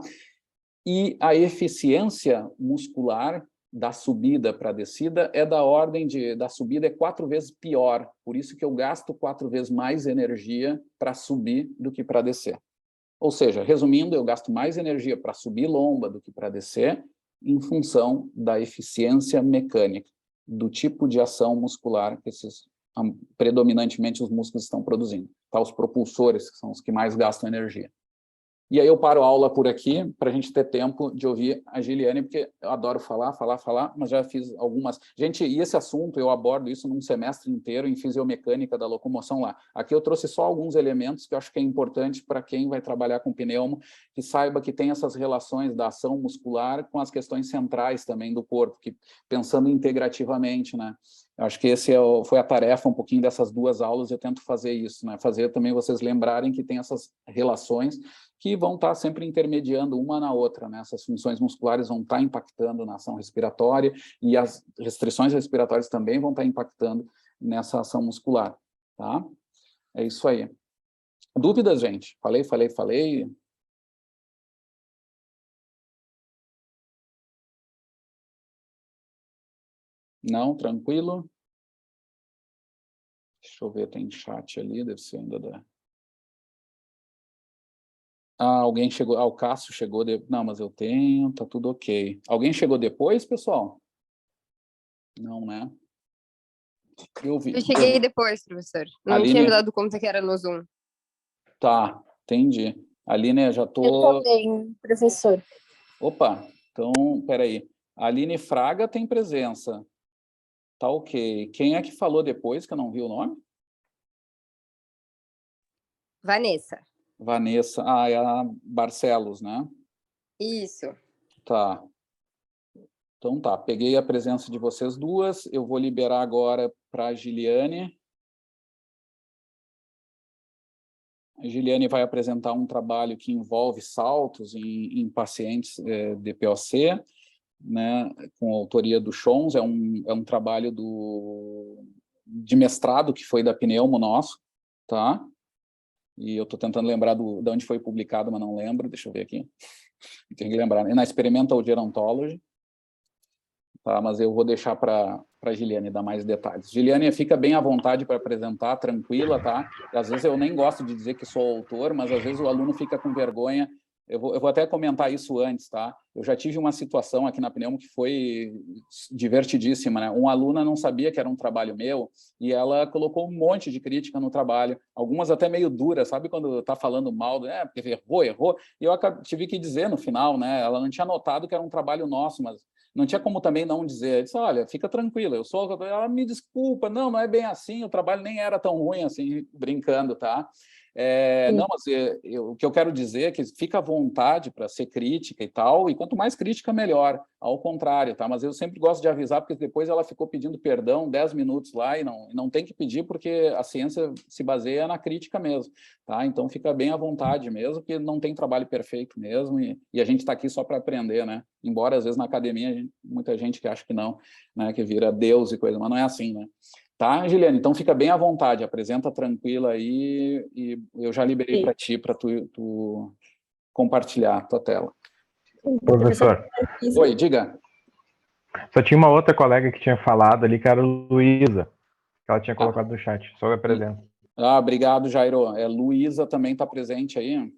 E a eficiência muscular da subida para a descida é da ordem da subida é 4 vezes pior, por isso que eu gasto 4 vezes mais energia para subir do que para descer. Ou seja, resumindo, eu gasto mais energia para subir lomba do que para descer, em função da eficiência mecânica, do tipo de ação muscular que predominantemente os músculos estão produzindo. Tá? Os propulsores, que são os que mais gastam energia. E aí eu paro a aula por aqui, para a gente ter tempo de ouvir a Giliane, porque eu adoro falar, mas já fiz algumas... Gente, e esse assunto, eu abordo isso num semestre inteiro em fisiomecânica da locomoção lá. Aqui eu trouxe só alguns elementos que eu acho que é importante para quem vai trabalhar com pneumo, que saiba que tem essas relações da ação muscular com as questões centrais também do corpo, que, pensando integrativamente, né? Eu acho que esse foi a tarefa um pouquinho dessas duas aulas, eu tento fazer isso, né? Fazer também vocês lembrarem que tem essas relações que vão estar sempre intermediando uma na outra, né? Essas funções musculares vão estar impactando na ação respiratória e as restrições respiratórias também vão estar impactando nessa ação muscular, tá? É isso aí. Dúvidas, gente? Falei. Não, tranquilo? Deixa eu ver, tem chat ali, deve ser ainda da... Ah, alguém chegou... Ah, o Cássio chegou... Não, mas eu tenho, tá tudo ok. Alguém chegou depois, pessoal? Não, né? Eu vi. Eu cheguei depois, professor. Não Aline? tinha me dado conta que era no Zoom. Tá, entendi. Aline, já Eu tô... também, professor. Opa, então, peraí. Aline Fraga tem presença. Tá ok. Quem é que falou depois, que eu não vi o nome? Vanessa. Vanessa. Ah, é a Barcelos, né? Isso. Tá. Então tá, peguei a presença de vocês duas. Eu vou liberar agora para a Giliane. A Giliane vai apresentar um trabalho que envolve saltos em pacientes de POC, né, com a autoria do Chons. É um trabalho de mestrado que foi da Pneumo nosso, tá? E eu estou tentando lembrar de onde foi publicado, mas não lembro. Deixa eu ver aqui. Tem que lembrar. É na Experimental Gerontology. Tá, mas eu vou deixar para a Giliane dar mais detalhes. Giliane, fica bem à vontade para apresentar, tranquila, tá? E, às vezes eu nem gosto de dizer que sou autor, mas às vezes o aluno fica com vergonha. Eu vou até comentar isso antes, tá? Eu já tive uma situação aqui na Pneumo que foi divertidíssima, né? Uma aluna não sabia que era um trabalho meu e ela colocou um monte de crítica no trabalho, algumas até meio duras, sabe? Quando está falando mal, porque errou. E eu tive que dizer no final, né? Ela não tinha notado que era um trabalho nosso, mas não tinha como também não dizer. Eu disse, olha, fica tranquila, eu sou... Ela me desculpa, não é bem assim, o trabalho nem era tão ruim assim, brincando, tá? Não, mas o que eu quero dizer é que fica à vontade para ser crítica e tal, e quanto mais crítica, melhor, ao contrário, tá? Mas eu sempre gosto de avisar, porque depois ela ficou pedindo perdão 10 minutos lá, e não tem que pedir, porque a ciência se baseia na crítica mesmo, tá? Então fica bem à vontade mesmo, porque não tem trabalho perfeito mesmo, e a gente está aqui só para aprender, né? Embora às vezes na academia, muita gente que acha que não, né? Que vira Deus e coisa, mas não é assim, né? Tá, Giliane? Então fica bem à vontade, apresenta tranquila aí e eu já liberei para ti, para tu compartilhar a tua tela. Professor. Oi, diga. Só tinha uma outra colega que tinha falado ali, que era a Luísa, que ela tinha colocado no chat, sobre a presença. Ah, obrigado, Jairo. Luísa também está presente aí?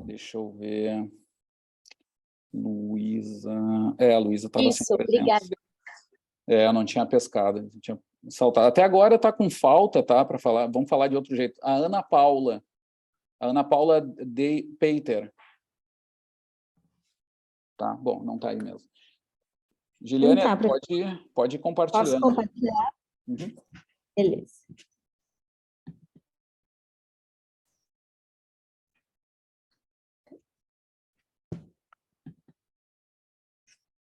Deixa eu ver. Luísa... a Luísa estava sem presença. Obrigada. Eu não tinha pescado, tinha saltado. Até agora está com falta, tá? Para falar, vamos falar de outro jeito. A Ana Paula de Peter. Tá, bom, não está aí mesmo. Giliane, Tá, pode compartilhar. Posso compartilhar? Uhum. Beleza.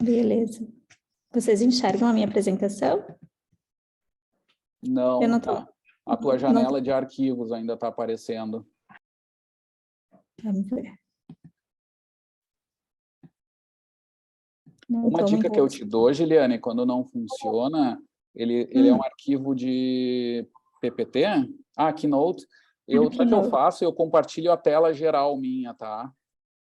Beleza. Vocês enxergam a minha apresentação? Não, Eu não tô... A tua janela de arquivos ainda está aparecendo. Vamos ver. Uma dica que eu te dou, Giliane, quando não funciona, ele é um arquivo de PPT, Keynote. O que eu faço? Eu compartilho a tela geral minha, tá?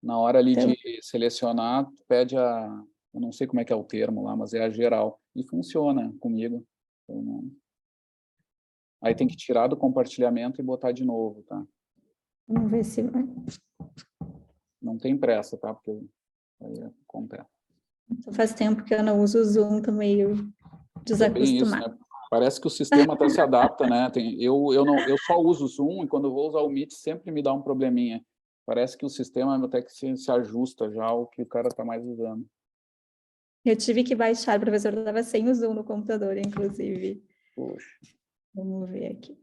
Na hora ali de selecionar, pede eu não sei como é que é o termo lá, mas é a geral. E funciona comigo. Então, aí tem que tirar do compartilhamento e botar de novo, tá? Vamos ver se vai. Não tem pressa, tá? Porque aí acontece. Faz tempo que eu não uso o Zoom, tô meio desacostumada. Né? Parece que o sistema até se adapta, né? Eu só uso o Zoom e quando eu vou usar o Meet sempre me dá um probleminha. Parece que o sistema até que se ajusta já ao que o cara está mais usando. Eu tive que baixar, o professor estava sem o Zoom no computador, inclusive. Poxa. Vamos ver aqui.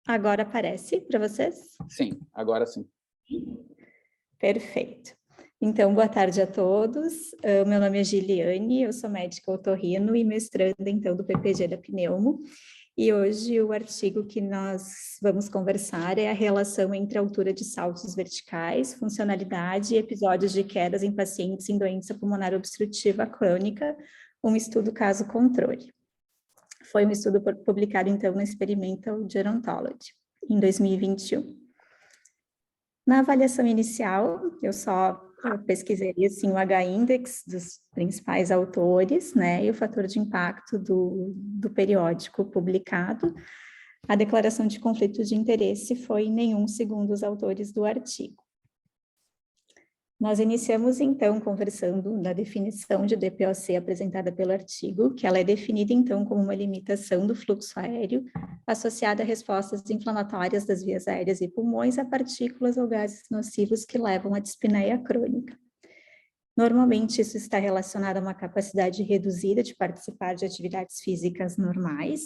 Agora aparece para vocês? Sim, agora sim. Perfeito. Então, boa tarde a todos. Meu nome é Giliane, eu sou médica otorrino e mestranda, então, do PPG da Pneumo. E hoje o artigo que nós vamos conversar é a relação entre a altura de saltos verticais, funcionalidade e episódios de quedas em pacientes em doença pulmonar obstrutiva crônica, um estudo caso-controle. Foi um estudo publicado, então, na Experimental Gerontology, em 2021. Na avaliação inicial, eu pesquisei assim, o H-index dos principais autores, né, e o fator de impacto do periódico publicado. A declaração de conflito de interesse foi nenhum, segundo os autores do artigo. Nós iniciamos, então, conversando da definição de DPOC apresentada pelo artigo, que ela é definida, então, como uma limitação do fluxo aéreo associada a respostas inflamatórias das vias aéreas e pulmões a partículas ou gases nocivos que levam à dispneia crônica. Normalmente, isso está relacionado a uma capacidade reduzida de participar de atividades físicas normais.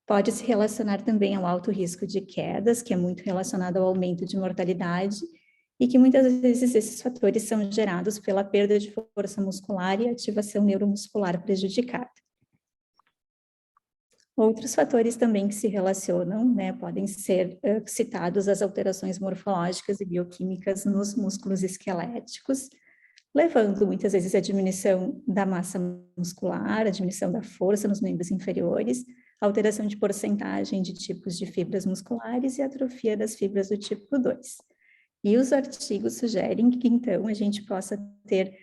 Pode se relacionar também ao alto risco de quedas, que é muito relacionado ao aumento de mortalidade, e que muitas vezes esses fatores são gerados pela perda de força muscular e ativação neuromuscular prejudicada. Outros fatores também que se relacionam, né, podem ser citados as alterações morfológicas e bioquímicas nos músculos esqueléticos, levando muitas vezes à diminuição da massa muscular, a diminuição da força nos membros inferiores, alteração de porcentagem de tipos de fibras musculares e atrofia das fibras do tipo 2. E os artigos sugerem que, então, a gente possa ter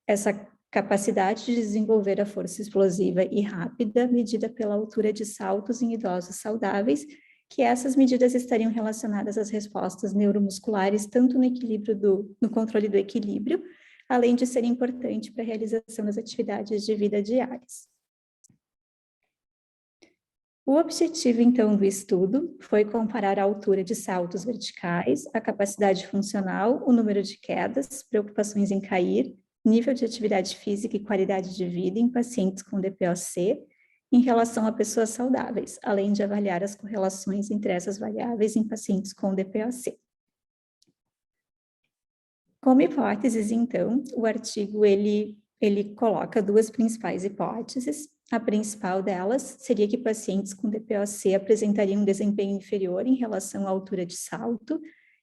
essa capacidade de desenvolver a força explosiva e rápida medida pela altura de saltos em idosos saudáveis, que essas medidas estariam relacionadas às respostas neuromusculares, tanto no controle do equilíbrio, além de ser importante para a realização das atividades de vida diárias. O objetivo, então, do estudo foi comparar a altura de saltos verticais, a capacidade funcional, o número de quedas, preocupações em cair, nível de atividade física e qualidade de vida em pacientes com DPOC em relação a pessoas saudáveis, além de avaliar as correlações entre essas variáveis em pacientes com DPOC. Como hipóteses, então, o artigo ele coloca duas principais hipóteses. A principal delas seria que pacientes com DPOC apresentariam um desempenho inferior em relação à altura de salto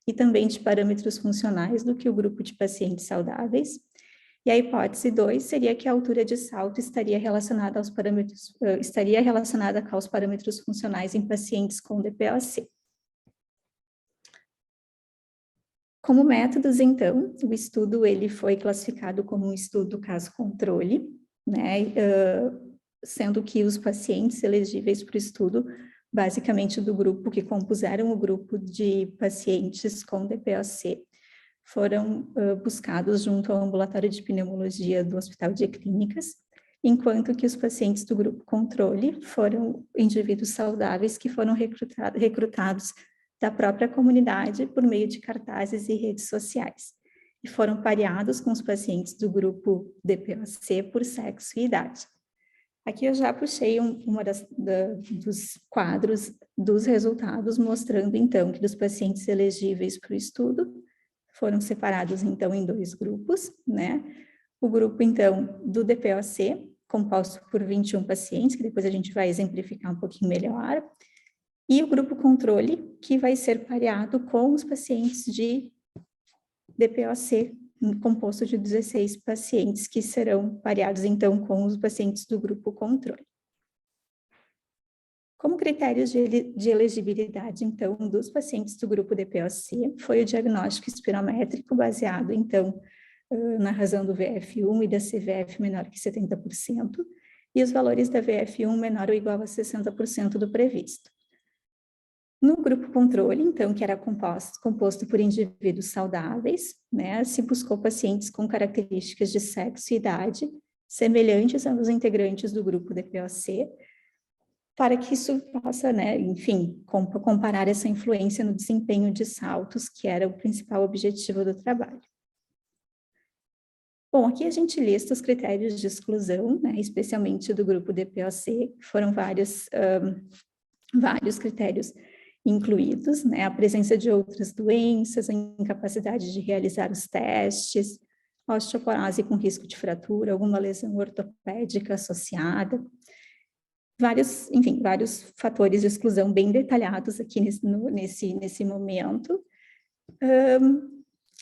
e também de parâmetros funcionais do que o grupo de pacientes saudáveis. E a hipótese 2 seria que a altura de salto estaria relacionada aos parâmetros funcionais em pacientes com DPOC. Como métodos, então, o estudo ele foi classificado como um estudo caso-controle, né, sendo que os pacientes elegíveis para o estudo, basicamente do grupo que compuseram o grupo de pacientes com DPOC, foram buscados junto ao ambulatório de pneumologia do Hospital de Clínicas, enquanto que os pacientes do grupo controle foram indivíduos saudáveis que foram recrutados da própria comunidade por meio de cartazes e redes sociais, e foram pareados com os pacientes do grupo DPOC por sexo e idade. Aqui eu já puxei dos quadros dos resultados, mostrando, então, que dos pacientes elegíveis para o estudo, foram separados, então, em dois grupos, né? O grupo, então, do DPOC, composto por 21 pacientes, que depois a gente vai exemplificar um pouquinho melhor, e o grupo controle, que vai ser pareado com os pacientes de DPOC, composto de 16 pacientes, que serão pareados, então, com os pacientes do grupo controle. Como critérios de elegibilidade, então, dos pacientes do grupo DPOC, foi o diagnóstico espirométrico baseado, então, na razão do VF1 e da CVF menor que 70%, e os valores da VF1 menor ou igual a 60% do previsto. No grupo controle, então, que era composto por indivíduos saudáveis, né, se buscou pacientes com características de sexo e idade semelhantes aos integrantes do grupo DPOC, para que isso possa, né, enfim, comparar essa influência no desempenho de saltos, que era o principal objetivo do trabalho. Bom, aqui a gente lista os critérios de exclusão, né, especialmente do grupo DPOC, foram vários critérios incluídos, né, a presença de outras doenças, a incapacidade de realizar os testes, osteoporose com risco de fratura, alguma lesão ortopédica associada, vários fatores de exclusão bem detalhados aqui nesse momento,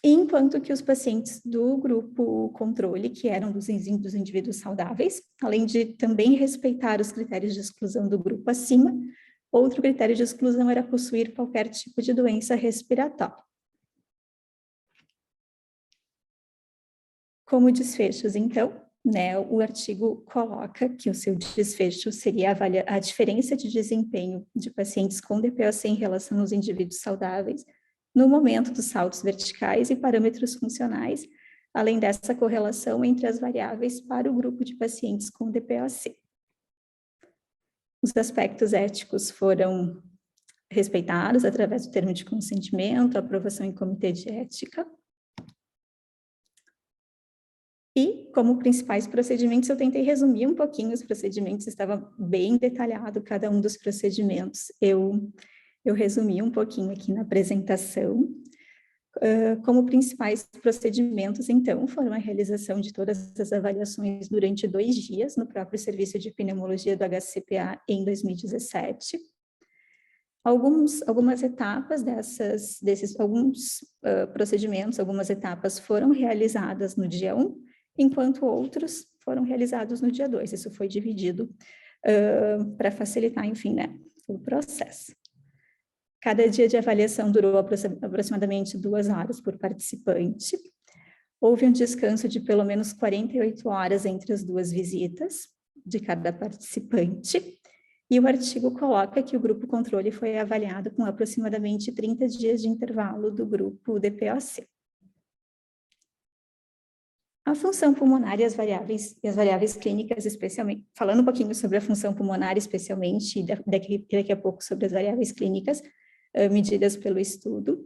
enquanto que os pacientes do grupo controle, que eram dos indivíduos saudáveis, além de também respeitar os critérios de exclusão do grupo acima, outro critério de exclusão era possuir qualquer tipo de doença respiratória. Como desfechos, então, né, o artigo coloca que o seu desfecho seria a diferença de desempenho de pacientes com DPOC em relação aos indivíduos saudáveis no momento dos saltos verticais e parâmetros funcionais, além dessa correlação entre as variáveis para o grupo de pacientes com DPOC. Os aspectos éticos foram respeitados através do termo de consentimento, aprovação em comitê de ética. E, como principais procedimentos, eu tentei resumir um pouquinho os procedimentos, estava bem detalhado cada um dos procedimentos. Eu resumi um pouquinho aqui na apresentação. Como principais procedimentos, então, foram a realização de todas as avaliações durante 2 dias no próprio Serviço de Pneumologia do HCPA em 2017. Algumas etapas alguns procedimentos, algumas etapas foram realizadas no dia 1, enquanto outros foram realizados no dia 2. Isso foi dividido para facilitar, enfim, né, o processo. Cada dia de avaliação durou aproximadamente 2 horas por participante. Houve um descanso de pelo menos 48 horas entre as 2 visitas de cada participante. E o artigo coloca que o grupo controle foi avaliado com aproximadamente 30 dias de intervalo do grupo DPOC. A função pulmonar e as variáveis clínicas, especialmente, falando um pouquinho sobre a função pulmonar especialmente, e daqui a pouco sobre as variáveis clínicas, medidas pelo estudo.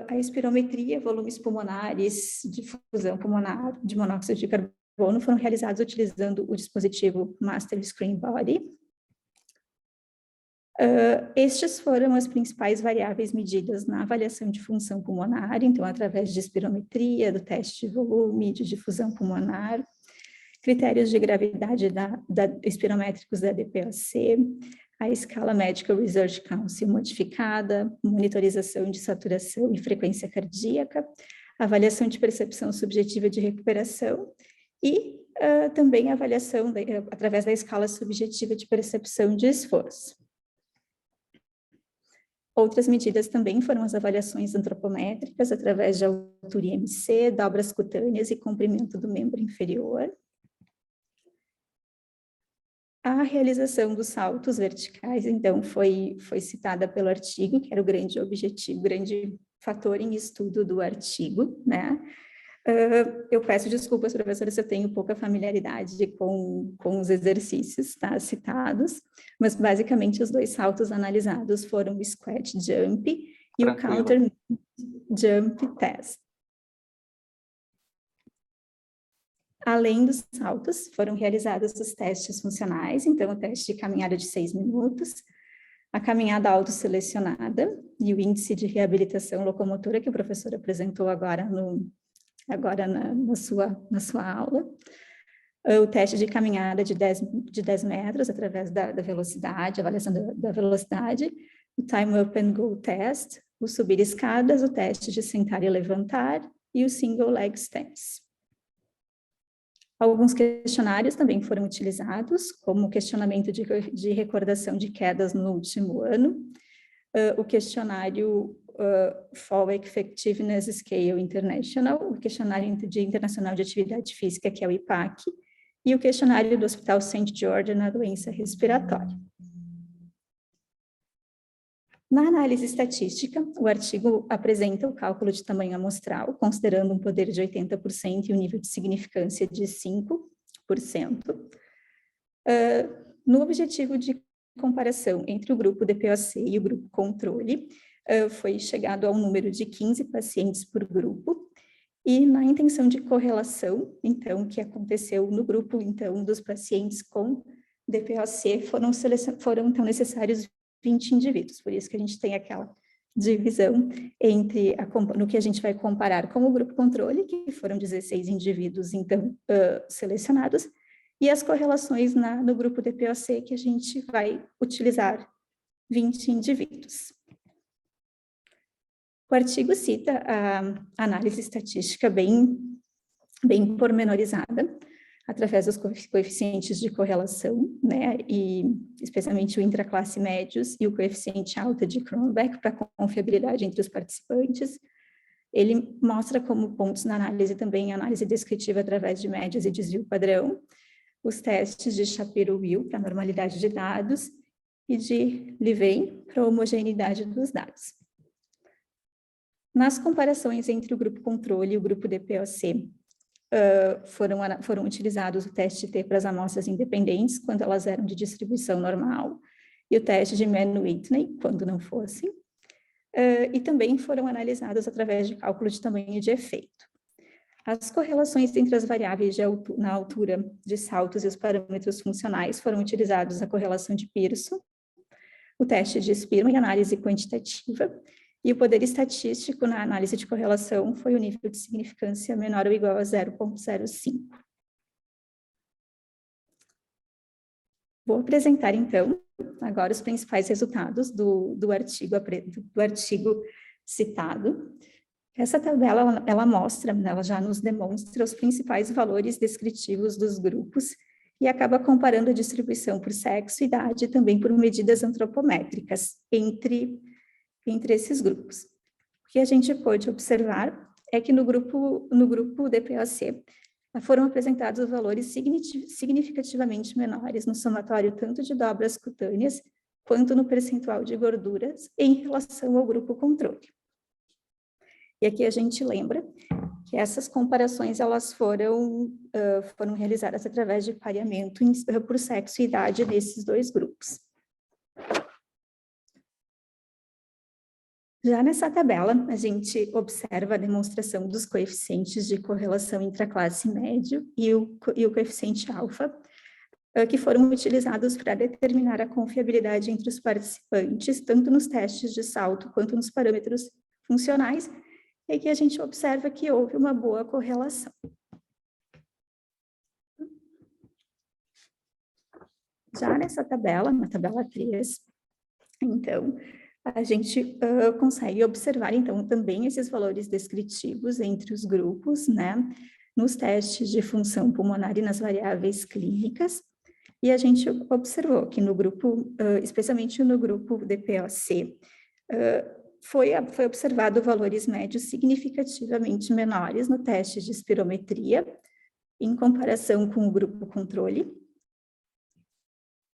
A espirometria, volumes pulmonares, difusão pulmonar de monóxido de carbono foram realizados utilizando o dispositivo Master Screen Body. Estes foram as principais variáveis medidas na avaliação de função pulmonar, então, através de espirometria, do teste de volume, de difusão pulmonar, critérios de gravidade espirométricos da DPOC, a escala Medical Research Council modificada, monitorização de saturação e frequência cardíaca, avaliação de percepção subjetiva de recuperação e também a avaliação através da escala subjetiva de percepção de esforço. Outras medidas também foram as avaliações antropométricas através de altura IMC, dobras cutâneas e comprimento do membro inferior. A realização dos saltos verticais, então, foi citada pelo artigo, que era o grande objetivo, o grande fator em estudo do artigo, né? Eu peço desculpas, professora, se eu tenho pouca familiaridade com os exercícios, tá, citados, mas basicamente os 2 saltos analisados foram o squat jump e o counter jump test. Além dos saltos, foram realizados os testes funcionais, então o teste de caminhada de 6 minutos, a caminhada autoselecionada e o índice de reabilitação locomotora que o professor apresentou agora na sua aula, o teste de caminhada de 10 metros através da velocidade, avaliação da velocidade, o time up and go test, o subir escadas, o teste de sentar e levantar e o single leg stance. Alguns questionários também foram utilizados, como o questionamento de recordação de quedas no último ano, o questionário Fall Effectiveness Scale International, o questionário internacional de atividade física, que é o IPAC, e o questionário do Hospital St. George na doença respiratória. Na análise estatística, o artigo apresenta o cálculo de tamanho amostral, considerando um poder de 80% e um nível de significância de 5%, no objetivo de comparação entre o grupo DPOC e o grupo controle, foi chegado ao número de 15 pacientes por grupo, e na intenção de correlação, então, que aconteceu no grupo, então, dos pacientes com DPOC, foram então, necessários 20 indivíduos, por isso que a gente tem aquela divisão entre no que a gente vai comparar com o grupo controle, que foram 16 indivíduos, então, selecionados, e as correlações no grupo DPOC, que a gente vai utilizar 20 indivíduos. O artigo cita a análise estatística bem pormenorizada, através dos coeficientes de correlação, né, e especialmente o intraclasse médios e o coeficiente alta de Cronbach para confiabilidade entre os participantes. Ele mostra como pontos na análise também a análise descritiva através de médias e desvio padrão, os testes de Shapiro-Wilk para normalidade de dados e de Levene para homogeneidade dos dados. Nas comparações entre o grupo controle e o grupo DPOC, foram utilizados o teste T para as amostras independentes, quando elas eram de distribuição normal, e o teste de Mann-Whitney, quando não fossem, e também foram analisados através de cálculo de tamanho de efeito. As correlações entre as variáveis na altura de saltos e os parâmetros funcionais foram utilizados a correlação de Pearson, o teste de Spearman e análise quantitativa, e o poder estatístico na análise de correlação foi o nível de significância menor ou igual a 0,05. Vou apresentar, então, agora os principais resultados do artigo citado. Essa tabela, ela já nos demonstra os principais valores descritivos dos grupos e acaba comparando a distribuição por sexo, idade e também por medidas antropométricas entre esses grupos. O que a gente pode observar é que no grupo DPOC foram apresentados valores significativamente menores no somatório tanto de dobras cutâneas quanto no percentual de gorduras em relação ao grupo controle. E aqui a gente lembra que essas comparações elas foram realizadas através de pareamento por sexo e idade desses dois grupos. Já nessa tabela, a gente observa a demonstração dos coeficientes de correlação intraclasse médio e o coeficiente alfa, que foram utilizados para determinar a confiabilidade entre os participantes, tanto nos testes de salto quanto nos parâmetros funcionais, e que a gente observa que houve uma boa correlação. Já nessa tabela, na tabela 3, então, a gente consegue observar, então, também esses valores descritivos entre os grupos, né, nos testes de função pulmonar e nas variáveis clínicas, e a gente observou que no grupo, especialmente no grupo DPOC, foi observado valores médios significativamente menores no teste de espirometria, em comparação com o grupo controle.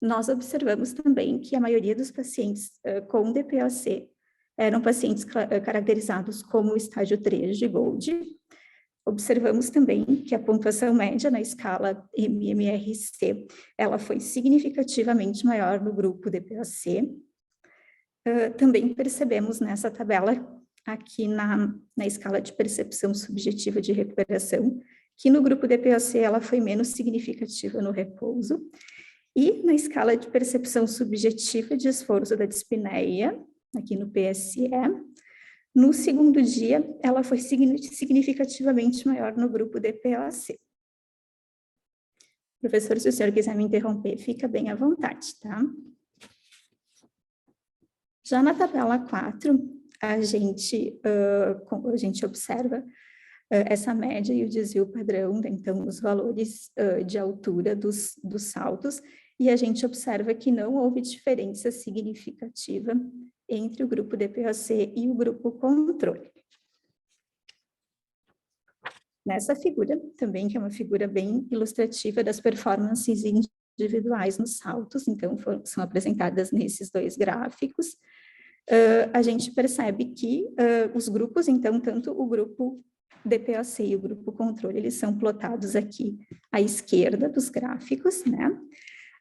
Nós observamos também que a maioria dos pacientes com DPOC eram pacientes caracterizados como estágio 3 de Gold. Observamos também que a pontuação média na escala MMRC, ela foi significativamente maior no grupo DPOC. Também percebemos nessa tabela, aqui na escala de percepção subjetiva de recuperação, que no grupo DPOC ela foi menos significativa no repouso, e na escala de percepção subjetiva de esforço da dispneia, aqui no PSE, no segundo dia, ela foi significativamente maior no grupo DPOC. Professor, se o senhor quiser me interromper, fica bem à vontade, tá? Já na tabela 4, a gente observa essa média e o desvio padrão, né? Então, os valores de altura dos saltos, e a gente observa que não houve diferença significativa entre o grupo DPOC e o grupo controle. Nessa figura, também, que é uma figura bem ilustrativa das performances individuais nos saltos, então são apresentadas nesses dois gráficos, a gente percebe que os grupos, então, tanto o grupo DPOC e o grupo controle, eles são plotados aqui à esquerda dos gráficos, né?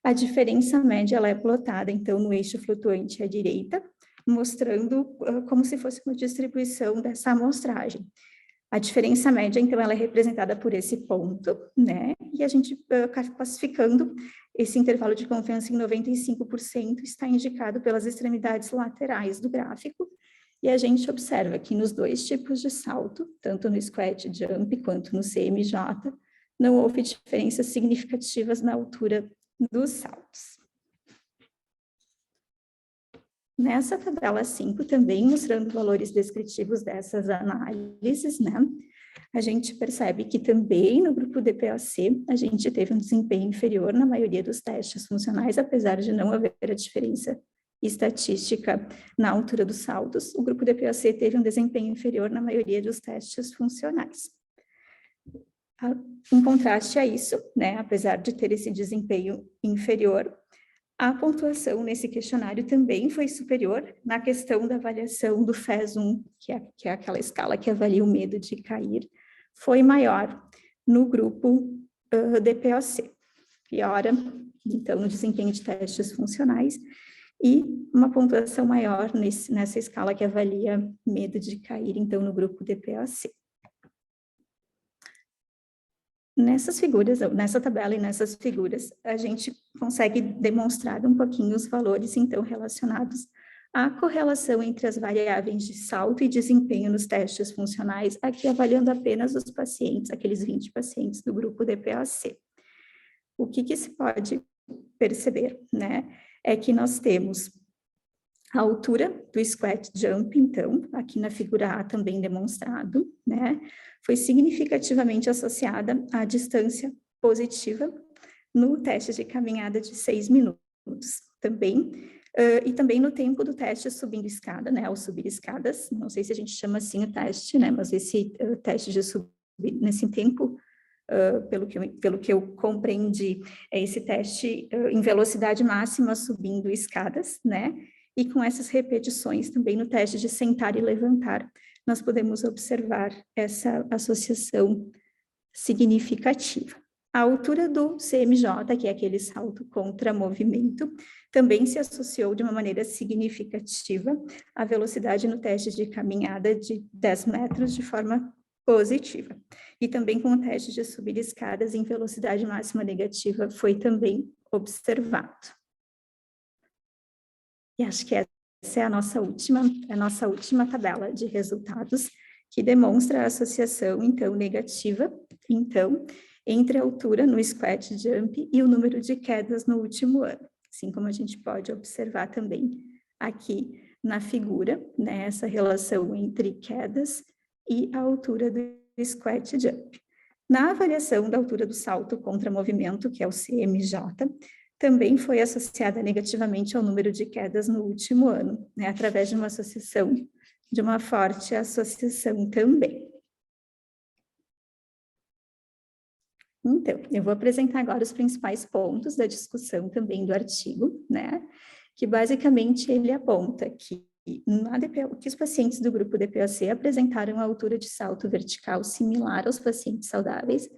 A diferença média ela é plotada, então, no eixo flutuante à direita, mostrando como se fosse uma distribuição dessa amostragem. A diferença média, então, ela é representada por esse ponto, né? E a gente, classificando esse intervalo de confiança em 95%, está indicado pelas extremidades laterais do gráfico, e a gente observa que nos dois tipos de salto, tanto no squat jump quanto no CMJ, não houve diferenças significativas na altura dos saltos. Nessa tabela 5, também mostrando valores descritivos dessas análises, né? A gente percebe que também no grupo DPOC, a gente teve um desempenho inferior na maioria dos testes funcionais, apesar de não haver a diferença estatística na altura dos saltos, o grupo DPOC teve um desempenho inferior na maioria dos testes funcionais. Em contraste a isso, né, apesar de ter esse desempenho inferior, a pontuação nesse questionário também foi superior na questão da avaliação do FES1, que é aquela escala que avalia o medo de cair, foi maior no grupo DPOC. Piora, então, no desempenho de testes funcionais e uma pontuação maior nessa escala que avalia medo de cair, então, no grupo DPOC. Nessas figuras, nessa tabela e nessas figuras, a gente consegue demonstrar um pouquinho os valores, então, relacionados à correlação entre as variáveis de salto e desempenho nos testes funcionais, aqui avaliando apenas os pacientes, aqueles 20 pacientes do grupo DPOC. O que se pode perceber, né, é que nós temos a altura do squat jump, então, aqui na figura A também demonstrado, né, foi significativamente associada à distância positiva no teste de caminhada de 6 minutos, também, e também no tempo do teste subindo escada, né, ao subir escadas, não sei se a gente chama assim o teste, né, mas esse teste de subir nesse tempo, pelo que eu compreendi, é esse teste em velocidade máxima subindo escadas, né, e com essas repetições também no teste de sentar e levantar, nós podemos observar essa associação significativa. A altura do CMJ, que é aquele salto contra movimento, também se associou de uma maneira significativa à velocidade no teste de caminhada de 10 metros de forma positiva. E também com o teste de subir escadas em velocidade máxima negativa foi também observado. E acho que essa é a nossa última tabela de resultados, que demonstra a associação, então, negativa, então, entre a altura no squat jump e o número de quedas no último ano. Assim como a gente pode observar também aqui na figura, né, essa relação entre quedas e a altura do squat jump. Na avaliação da altura do salto contra movimento, que é o CMJ, também foi associada negativamente ao número de quedas no último ano, né, através de uma associação, de uma forte associação também. Então, eu vou apresentar agora os principais pontos da discussão também do artigo, né, que basicamente ele aponta que os pacientes do grupo DPOC apresentaram a altura de salto vertical similar aos pacientes saudáveis,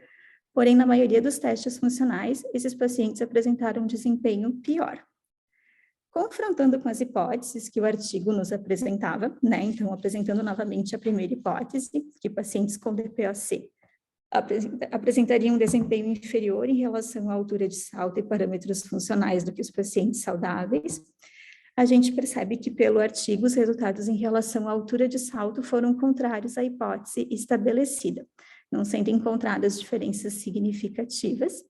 porém, na maioria dos testes funcionais, esses pacientes apresentaram um desempenho pior. Confrontando com as hipóteses que o artigo nos apresentava, né, então, apresentando novamente a primeira hipótese, que pacientes com DPOC apresentariam um desempenho inferior em relação à altura de salto e parâmetros funcionais do que os pacientes saudáveis, a gente percebe que, pelo artigo, os resultados em relação à altura de salto foram contrários à hipótese estabelecida, não sendo encontradas diferenças significativas,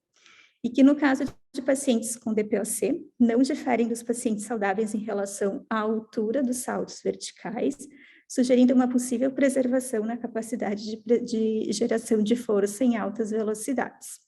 e que no caso de pacientes com DPOC, não diferem dos pacientes saudáveis em relação à altura dos saltos verticais, sugerindo uma possível preservação na capacidade de geração de força em altas velocidades.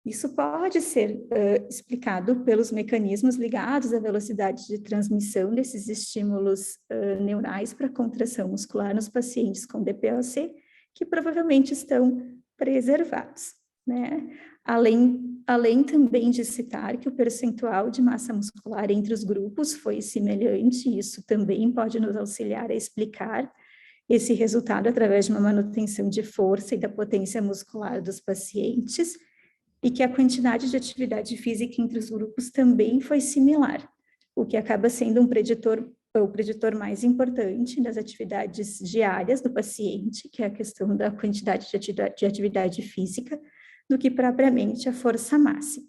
Isso pode ser explicado pelos mecanismos ligados à velocidade de transmissão desses estímulos neurais para contração muscular nos pacientes com DPOC, que provavelmente estão preservados, né? Além também de citar que o percentual de massa muscular entre os grupos foi semelhante, isso também pode nos auxiliar a explicar esse resultado através de uma manutenção de força e da potência muscular dos pacientes, e que a quantidade de atividade física entre os grupos também foi similar, o que acaba sendo o preditor mais importante das atividades diárias do paciente, que é a questão da quantidade de atividade física, do que propriamente a força máxima.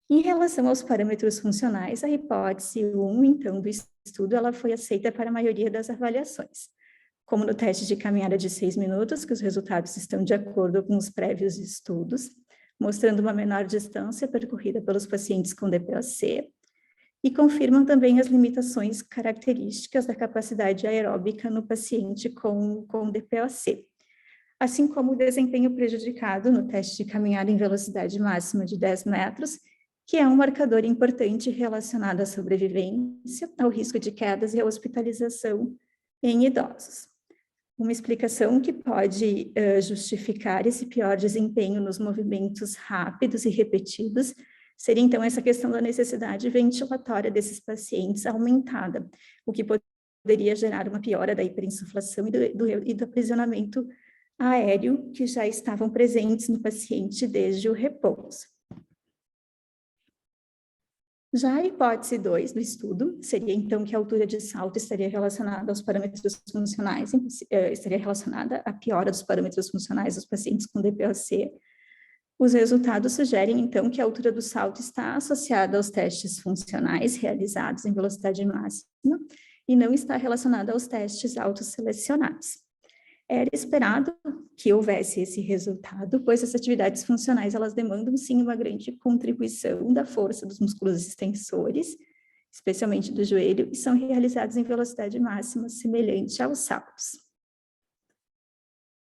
Em relação aos parâmetros funcionais, a hipótese 1, então, do estudo, ela foi aceita para a maioria das avaliações, como no teste de caminhada de 6 minutos, que os resultados estão de acordo com os prévios estudos, mostrando uma menor distância percorrida pelos pacientes com DPOC, e confirmam também as limitações características da capacidade aeróbica no paciente com DPOC, assim como o desempenho prejudicado no teste de caminhada em velocidade máxima de 10 metros, que é um marcador importante relacionado à sobrevivência, ao risco de quedas e à hospitalização em idosos. Uma explicação que pode justificar esse pior desempenho nos movimentos rápidos e repetidos seria, então, essa questão da necessidade ventilatória desses pacientes aumentada, o que poderia gerar uma piora da hiperinsuflação e do aprisionamento aéreo que já estavam presentes no paciente desde o repouso. Já a hipótese 2 do estudo seria, então, que a altura de salto estaria relacionada aos parâmetros funcionais, estaria relacionada à piora dos parâmetros funcionais dos pacientes com DPOC. Os resultados sugerem, então, que a altura do salto está associada aos testes funcionais realizados em velocidade máxima e não está relacionada aos testes autosselecionados. Era esperado que houvesse esse resultado, pois as atividades funcionais, elas demandam, sim, uma grande contribuição da força dos músculos extensores, especialmente do joelho, e são realizados em velocidade máxima semelhante aos saltos.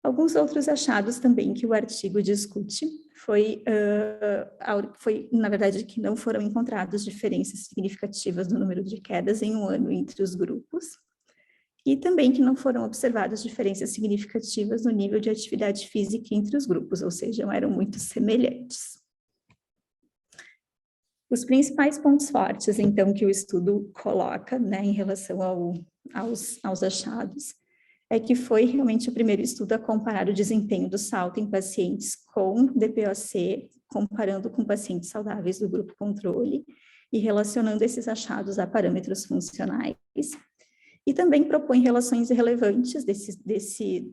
Alguns outros achados também que o artigo discute foi, na verdade, que não foram encontradas diferenças significativas no número de quedas em um ano entre os grupos, e também que não foram observadas diferenças significativas no nível de atividade física entre os grupos, ou seja, eram muito semelhantes. Os principais pontos fortes, então, que o estudo coloca, né, em relação aos achados, é que foi realmente o primeiro estudo a comparar o desempenho do salto em pacientes com DPOC, comparando com pacientes saudáveis do grupo controle, e relacionando esses achados a parâmetros funcionais. E também propõe relações relevantes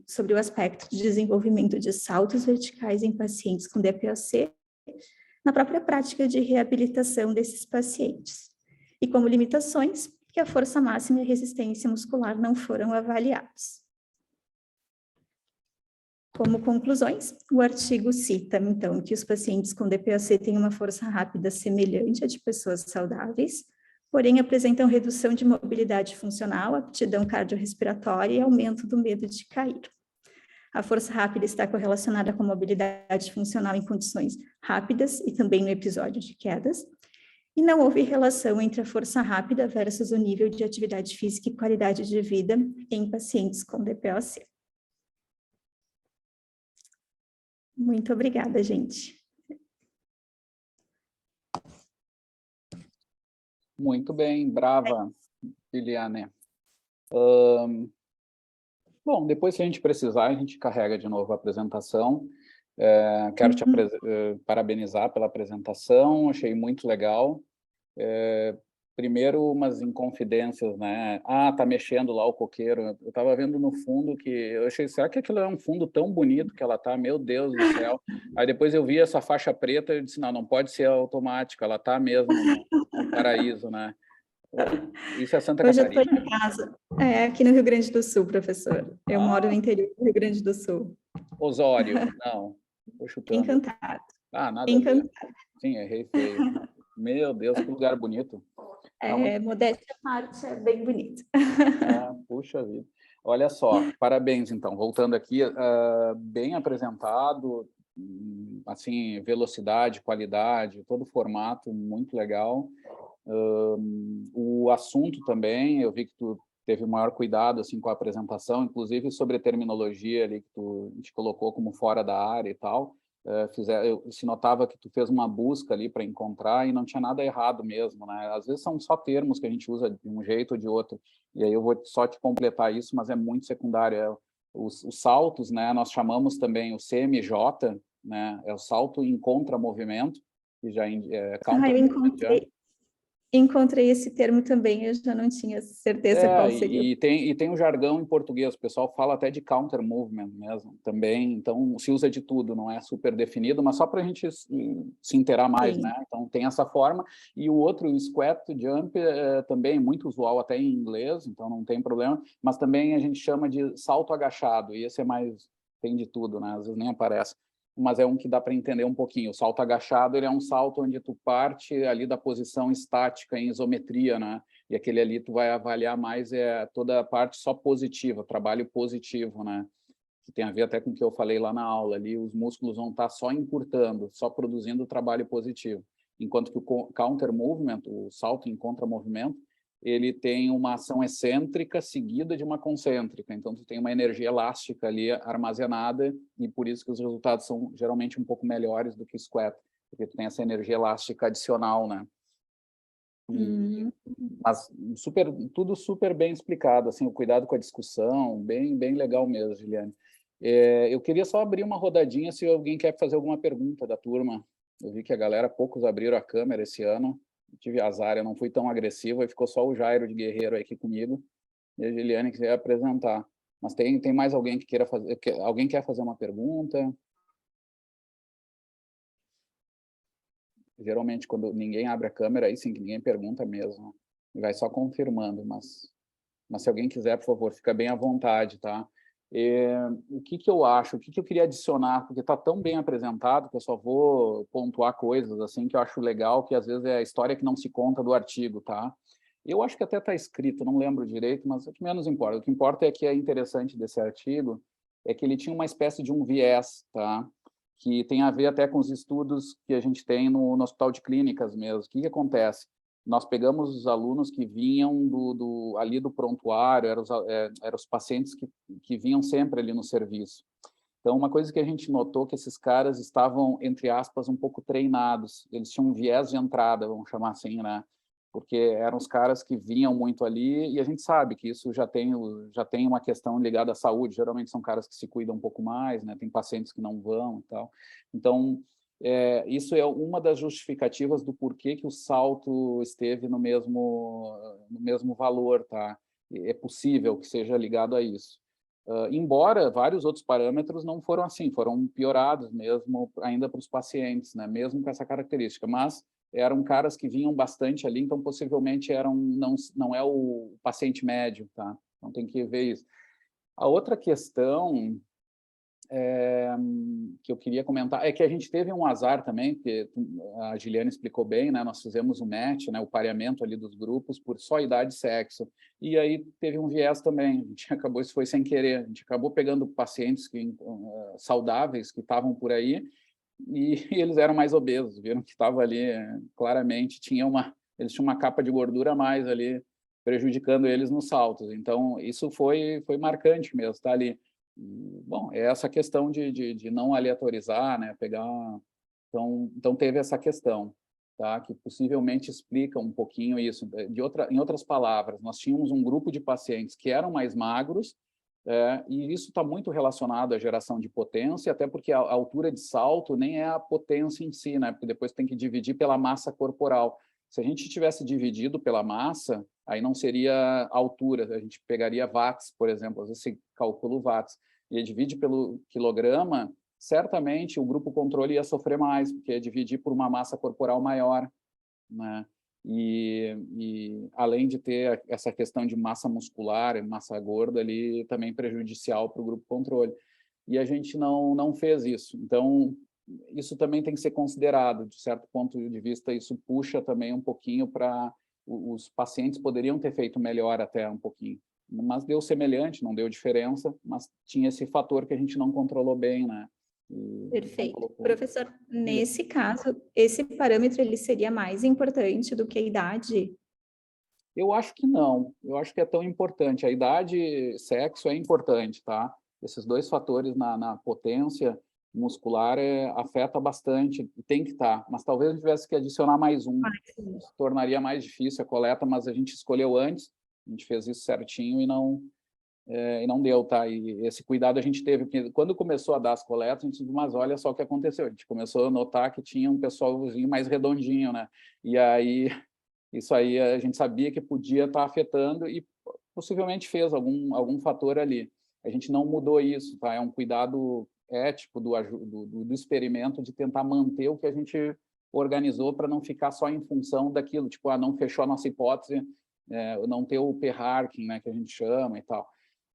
sobre o aspecto de desenvolvimento de saltos verticais em pacientes com DPOC, na própria prática de reabilitação desses pacientes. E como limitações, que a força máxima e a resistência muscular não foram avaliados. Como conclusões, o artigo cita, então, que os pacientes com DPOC têm uma força rápida semelhante à de pessoas saudáveis, porém apresentam redução de mobilidade funcional, aptidão cardiorrespiratória e aumento do medo de cair. A força rápida está correlacionada com mobilidade funcional em condições rápidas e também no episódio de quedas, e não houve relação entre a força rápida versus o nível de atividade física e qualidade de vida em pacientes com DPOC. Muito obrigada, gente. Muito bem, brava, Liliane. Bom, depois, se a gente precisar, a gente carrega de novo a apresentação. Quero te parabenizar pela apresentação, achei muito legal. Primeiro, umas inconfidências, né? Tá mexendo lá o coqueiro. Eu estava vendo no fundo que... Eu achei, será que aquilo é um fundo tão bonito que ela tá? Meu Deus do céu. Aí depois eu vi essa faixa preta e disse, não pode ser automática, ela tá mesmo no paraíso, né? Isso é Santa Hoje Catarina. eu estou em casa, aqui no Rio Grande do Sul, professor. Eu moro no interior do Rio Grande do Sul. Osório, não. Tô chutando. Encantado. Nada Encantado. a ver. Sim, errei feio. Meu Deus, que lugar bonito. Modéstia à parte, é bem bonito. Puxa vida. Olha só, parabéns, então. Voltando aqui, bem apresentado, assim, velocidade, qualidade, todo o formato, muito legal. O assunto também, eu vi que tu teve o maior cuidado assim, com a apresentação, inclusive sobre a terminologia ali que tu te colocou como fora da área e tal. Se notava que tu fez uma busca ali para encontrar e não tinha nada errado mesmo, né? Às vezes são só termos que a gente usa de um jeito ou de outro, e aí eu vou só te completar isso, mas é muito secundário. os saltos, né, nós chamamos também o CMJ, né, é o salto em contramovimento, que já é Eu encontrei esse termo também, eu já não tinha certeza qual seria. E tem o jargão em português, o pessoal fala até de counter movement mesmo, também, então se usa de tudo, não é super definido, mas só para a gente se inteirar mais, né? Então tem essa forma, e o outro, o squat jump, também muito usual até em inglês, então não tem problema, mas também a gente chama de salto agachado, e esse é mais, tem de tudo, né? Às vezes nem aparece. Mas é um que dá para entender um pouquinho. O salto agachado, ele é um salto onde tu parte ali da posição estática em isometria, né? E aquele ali tu vai avaliar mais toda a parte só positiva, trabalho positivo, né? Que tem a ver até com o que eu falei lá na aula ali, os músculos vão estar só encurtando, só produzindo trabalho positivo. Enquanto que o counter movement, o salto em contramovimento, ele tem uma ação excêntrica seguida de uma concêntrica. Então, tu tem uma energia elástica ali armazenada e por isso que os resultados são geralmente um pouco melhores do que o squat, porque tu tem essa energia elástica adicional, né? Mas tudo super bem explicado, assim, o cuidado com a discussão, bem legal mesmo, Giliane. Eu queria só abrir uma rodadinha se alguém quer fazer alguma pergunta da turma. Eu vi que a galera, poucos abriram a câmera esse ano. Tive azar, eu não fui tão agressivo, aí ficou só o Jairo de Guerreiro aqui comigo, e a Giliane que ia apresentar. Mas tem mais alguém que queira fazer, alguém quer fazer uma pergunta? Geralmente, quando ninguém abre a câmera, aí sim, que ninguém pergunta mesmo, e vai só confirmando, mas se alguém quiser, por favor, fica bem à vontade, tá? O que eu acho, o que eu queria adicionar, porque está tão bem apresentado que eu só vou pontuar coisas assim que eu acho legal, que às vezes é a história que não se conta do artigo, tá? Eu acho que até está escrito, não lembro direito, mas o que menos importa. O que importa é que é interessante desse artigo é que ele tinha uma espécie de um viés, tá? Que tem a ver até com os estudos que a gente tem no Hospital de Clínicas mesmo. O que acontece? Nós pegamos os alunos que vinham ali do prontuário, eram os pacientes que vinham sempre ali no serviço. Então, uma coisa que a gente notou que esses caras estavam, entre aspas, um pouco treinados. Eles tinham um viés de entrada, vamos chamar assim, né? Porque eram os caras que vinham muito ali e a gente sabe que isso já tem uma questão ligada à saúde. Geralmente são caras que se cuidam um pouco mais, né? Tem pacientes que não vão e tal. Então, isso é uma das justificativas do porquê que o salto esteve no mesmo valor, tá? É possível que seja ligado a isso. Embora vários outros parâmetros não foram assim, foram piorados mesmo ainda para os pacientes, né? Mesmo com essa característica, mas eram caras que vinham bastante ali, então possivelmente não é o paciente médio, tá? Então tem que ver isso. A outra questão que eu queria comentar é que a gente teve um azar também, que a Giliane explicou bem, né? Nós fizemos o match, né? O pareamento ali dos grupos por só idade e sexo. E aí teve um viés também, a gente acabou, isso foi sem querer, a gente acabou pegando pacientes saudáveis que estavam por aí e eles eram mais obesos, viram que estava ali claramente, eles tinham uma capa de gordura a mais ali, prejudicando eles nos saltos. Então, isso foi marcante mesmo, tá ali. Bom, é essa questão de não aleatorizar, né? Então teve essa questão, tá? Que possivelmente explica um pouquinho isso. Em outras palavras, nós tínhamos um grupo de pacientes que eram mais magros, e isso está muito relacionado à geração de potência, até porque a altura de salto nem é a potência em si, né? Porque depois tem que dividir pela massa corporal. Se a gente tivesse dividido pela massa, aí não seria altura, a gente pegaria watts, por exemplo, às vezes se calcula o watts, e divide pelo quilograma, certamente o grupo controle ia sofrer mais, porque ia dividir por uma massa corporal maior, né? E além de ter essa questão de massa muscular e massa gorda ali, também prejudicial para o grupo controle. E a gente não fez isso. Então, isso também tem que ser considerado, de certo ponto de vista, isso puxa também um pouquinho para os pacientes poderiam ter feito melhor até um pouquinho, mas deu semelhante, não deu diferença, mas tinha esse fator que a gente não controlou bem, né? Perfeito. Professor, nesse caso, esse parâmetro ele seria mais importante do que a idade? Eu acho que não, eu acho que é tão importante. A idade, sexo é importante, tá? Esses dois fatores na potência muscular afeta bastante, tem que estar, mas talvez a gente tivesse que adicionar mais um, isso tornaria mais difícil a coleta, mas a gente escolheu antes, a gente fez isso certinho e e não deu, tá? E esse cuidado a gente teve, porque quando começou a dar as coletas, a gente disse, mas olha só o que aconteceu, a gente começou a notar que tinha um pessoalzinho mais redondinho, né? E aí, isso aí a gente sabia que podia estar afetando e possivelmente fez algum fator ali. A gente não mudou isso, tá? É um cuidado ético do experimento de tentar manter o que a gente organizou para não ficar só em função daquilo, tipo, não fechou a nossa hipótese, não ter o p-hacking, né, que a gente chama e tal.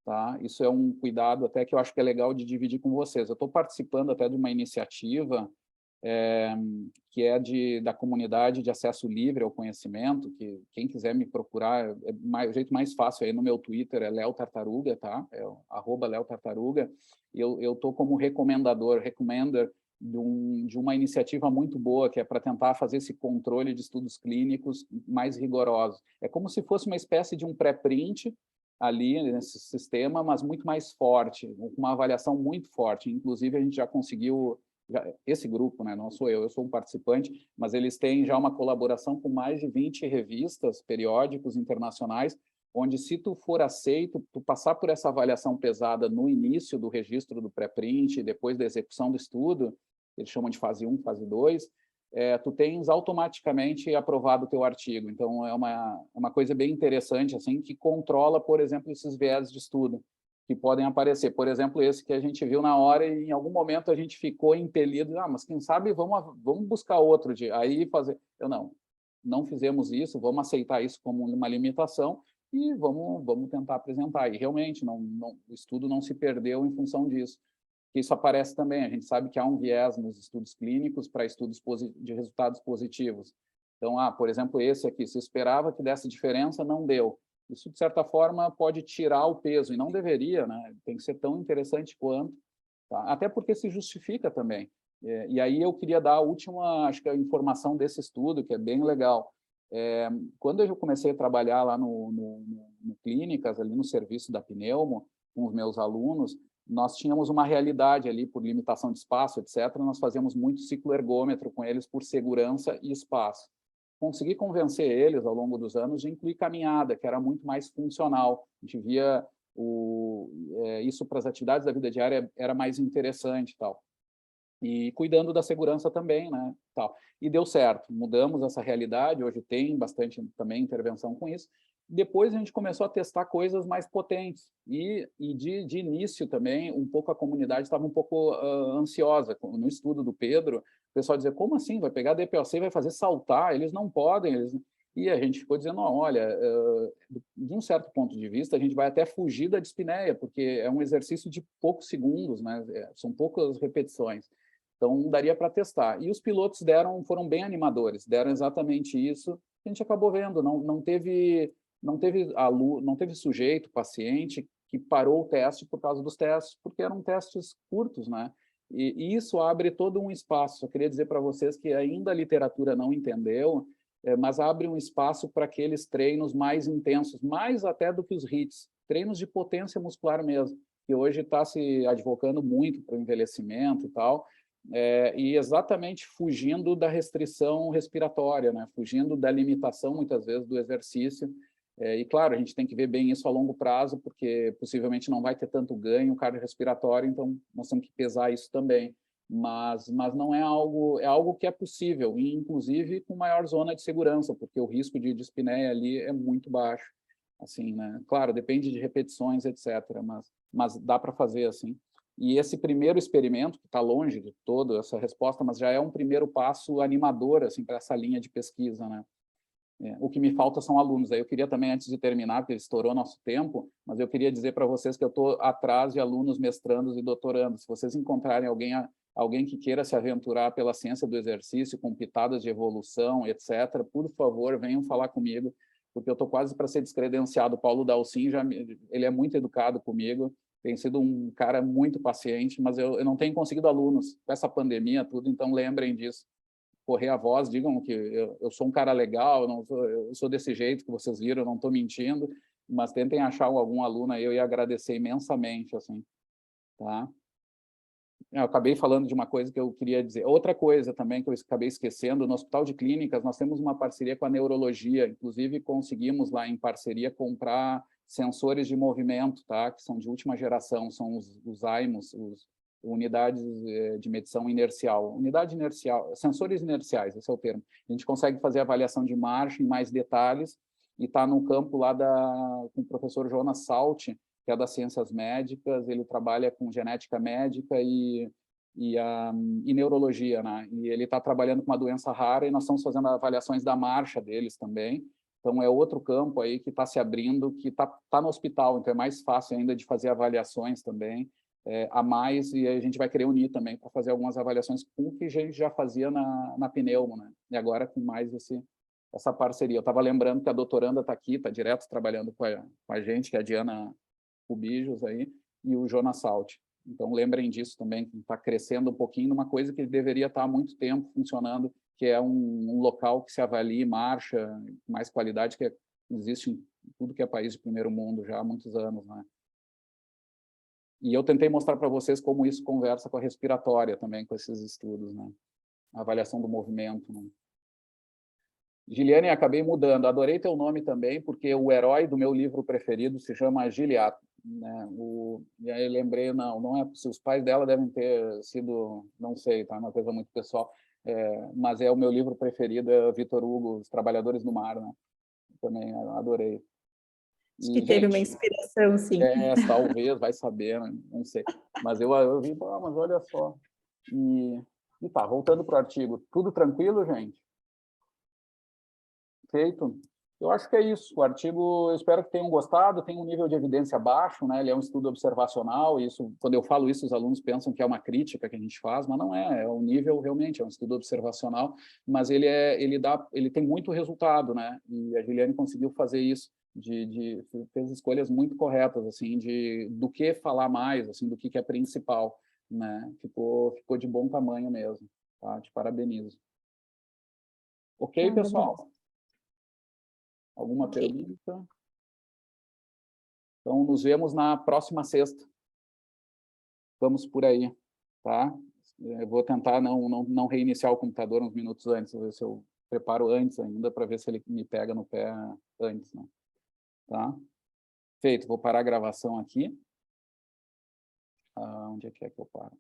Tá? Isso é um cuidado até que eu acho que é legal de dividir com vocês. Eu estou participando até de uma iniciativa que é da comunidade de acesso livre ao conhecimento, que quem quiser me procurar, o jeito mais fácil aí no meu Twitter é Léo Tartaruga, tá? É @Léo Tartaruga. Eu estou como recommender de uma iniciativa muito boa, que é para tentar fazer esse controle de estudos clínicos mais rigorosos. É como se fosse uma espécie de um pré-print ali nesse sistema, mas muito mais forte, com uma avaliação muito forte. Inclusive, a gente já conseguiu, esse grupo, né, não sou eu sou um participante, mas eles têm já uma colaboração com mais de 20 revistas, periódicos internacionais, onde se tu for aceito, tu passar por essa avaliação pesada no início do registro do pré-print, depois da execução do estudo, eles chamam de fase 1, fase 2, tu tens automaticamente aprovado o teu artigo. Então, é uma coisa bem interessante, assim, que controla, por exemplo, esses viés de estudo que podem aparecer. Por exemplo, esse que a gente viu na hora e em algum momento a gente ficou impelido, mas quem sabe vamos buscar outro dia. Aí fazer... não fizemos isso, vamos aceitar isso como uma limitação e vamos tentar apresentar. E realmente, o estudo não se perdeu em função disso. Isso aparece também, a gente sabe que há um viés nos estudos clínicos para estudos de resultados positivos. Então, por exemplo, esse aqui, se esperava que desse diferença, não deu. Isso, de certa forma, pode tirar o peso, e não deveria, né? Tem que ser tão interessante quanto, tá? Até porque se justifica também. E aí eu queria dar a última, acho que a informação desse estudo, que é bem legal. Quando eu comecei a trabalhar lá no Clínicas, ali no serviço da Pneumo, com os meus alunos, nós tínhamos uma realidade ali, por limitação de espaço, etc., nós fazíamos muito ciclo ergômetro com eles por segurança e espaço. Consegui convencer eles, ao longo dos anos, de incluir caminhada, que era muito mais funcional. A gente via isso para as atividades da vida diária, era mais interessante e tal. E cuidando da segurança também, né? Tal. E deu certo, mudamos essa realidade, hoje tem bastante também intervenção com isso. Depois a gente começou a testar coisas mais potentes e de início também, um pouco a comunidade estava um pouco ansiosa. No estudo do Pedro, o pessoal dizia, como assim? Vai pegar DPOC e vai fazer saltar? Eles não podem. E a gente ficou dizendo, olha, de um certo ponto de vista, a gente vai até fugir da dispneia, porque é um exercício de poucos segundos, né? São poucas repetições. Então, daria para testar. E os pilotos foram bem animadores, deram exatamente isso. A gente acabou vendo, não teve sujeito, paciente, que parou o teste por causa dos testes, porque eram testes curtos, né? E isso abre todo um espaço. Eu queria dizer para vocês que ainda a literatura não entendeu, mas abre um espaço para aqueles treinos mais intensos, mais até do que os HIITs, treinos de potência muscular mesmo, que hoje está se advocando muito para o envelhecimento e tal, e exatamente fugindo da restrição respiratória, né? Fugindo da limitação, muitas vezes, do exercício. E, claro, a gente tem que ver bem isso a longo prazo, porque possivelmente não vai ter tanto ganho cardiorrespiratório, então nós temos que pesar isso também. Mas não é algo que é possível, e inclusive com maior zona de segurança, porque o risco de dispneia ali é muito baixo. Assim, né? Claro, depende de repetições, etc., mas dá para fazer assim. E esse primeiro experimento, que está longe de toda essa resposta, mas já é um primeiro passo animador assim, para essa linha de pesquisa, né? O que me falta são alunos. Aí eu queria também, antes de terminar, porque estourou nosso tempo, mas eu queria dizer para vocês que eu estou atrás de alunos mestrandos e doutorandos. Se vocês encontrarem alguém que queira se aventurar pela ciência do exercício, com pitadas de evolução, etc., por favor, venham falar comigo, porque eu estou quase para ser descredenciado. O Paulo Dalcin, ele é muito educado comigo, tem sido um cara muito paciente, mas eu não tenho conseguido alunos com essa pandemia, tudo, então lembrem disso. Correr a voz, digam que eu sou um cara legal, eu sou desse jeito que vocês viram, eu não estou mentindo, mas tentem achar algum aluno aí, eu ia agradecer imensamente, assim, tá? Eu acabei falando de uma coisa que eu queria dizer. Outra coisa também que eu acabei esquecendo, no Hospital de Clínicas, nós temos uma parceria com a neurologia, inclusive conseguimos lá em parceria comprar sensores de movimento, tá? Que são de última geração, são os AIMOS, unidades de medição inercial. Unidade inercial, sensores inerciais, esse é o termo. A gente consegue fazer avaliação de marcha em mais detalhes, e está no campo lá com o professor Jonas Salti, que é das ciências médicas. Ele trabalha com genética médica e neurologia, né? E ele está trabalhando com uma doença rara, e nós estamos fazendo avaliações da marcha deles também. Então, é outro campo aí que está se abrindo, que está no hospital, então é mais fácil ainda de fazer avaliações também a mais, e a gente vai querer unir também para fazer algumas avaliações com o que a gente já fazia na pneumo, né? E agora com mais essa parceria. Eu estava lembrando que a doutoranda está aqui, está direto trabalhando com a gente, que é a Diana Rubijos aí, e o Jonas Salti. Então, lembrem disso também, que está crescendo um pouquinho numa coisa que deveria estar há muito tempo funcionando, que é um local que se avalie marcha, mais qualidade, que existe em tudo que é país de primeiro mundo já há muitos anos, né? E eu tentei mostrar para vocês como isso conversa com a respiratória também, com esses estudos, né? A avaliação do movimento, né? Giliane, acabei mudando. Adorei teu nome também, porque o herói do meu livro preferido se chama Giliad, né? E aí eu lembrei, não é, se os pais dela devem ter sido, não sei, tá? É uma coisa muito pessoal, mas é o meu livro preferido, é Victor Hugo, Os Trabalhadores do Mar, né? Também adorei. Acho que teve uma inspiração, sim. Talvez, vai saber, né? Não sei. Mas eu vi, mas olha só. E tá, voltando para o artigo. Tudo tranquilo, gente? Feito? Eu acho que é isso. O artigo, eu espero que tenham gostado, tem um nível de evidência baixo, né? Ele é um estudo observacional, e isso, quando eu falo isso, os alunos pensam que é uma crítica que a gente faz, mas não é um nível, realmente, é um estudo observacional, mas ele tem muito resultado, né? E a Giliane conseguiu fazer isso, fez escolhas muito corretas, assim, do que falar mais, assim, do que é principal, né? Ficou de bom tamanho mesmo, tá? Te parabenizo. Ok, pessoal? Alguma pergunta? Então, nos vemos na próxima sexta. Vamos por aí, tá? Eu vou tentar não reiniciar o computador uns minutos antes, vou ver se eu preparo antes ainda, para ver se ele me pega no pé antes, né? Tá? Feito, vou parar a gravação aqui. Onde é que eu paro?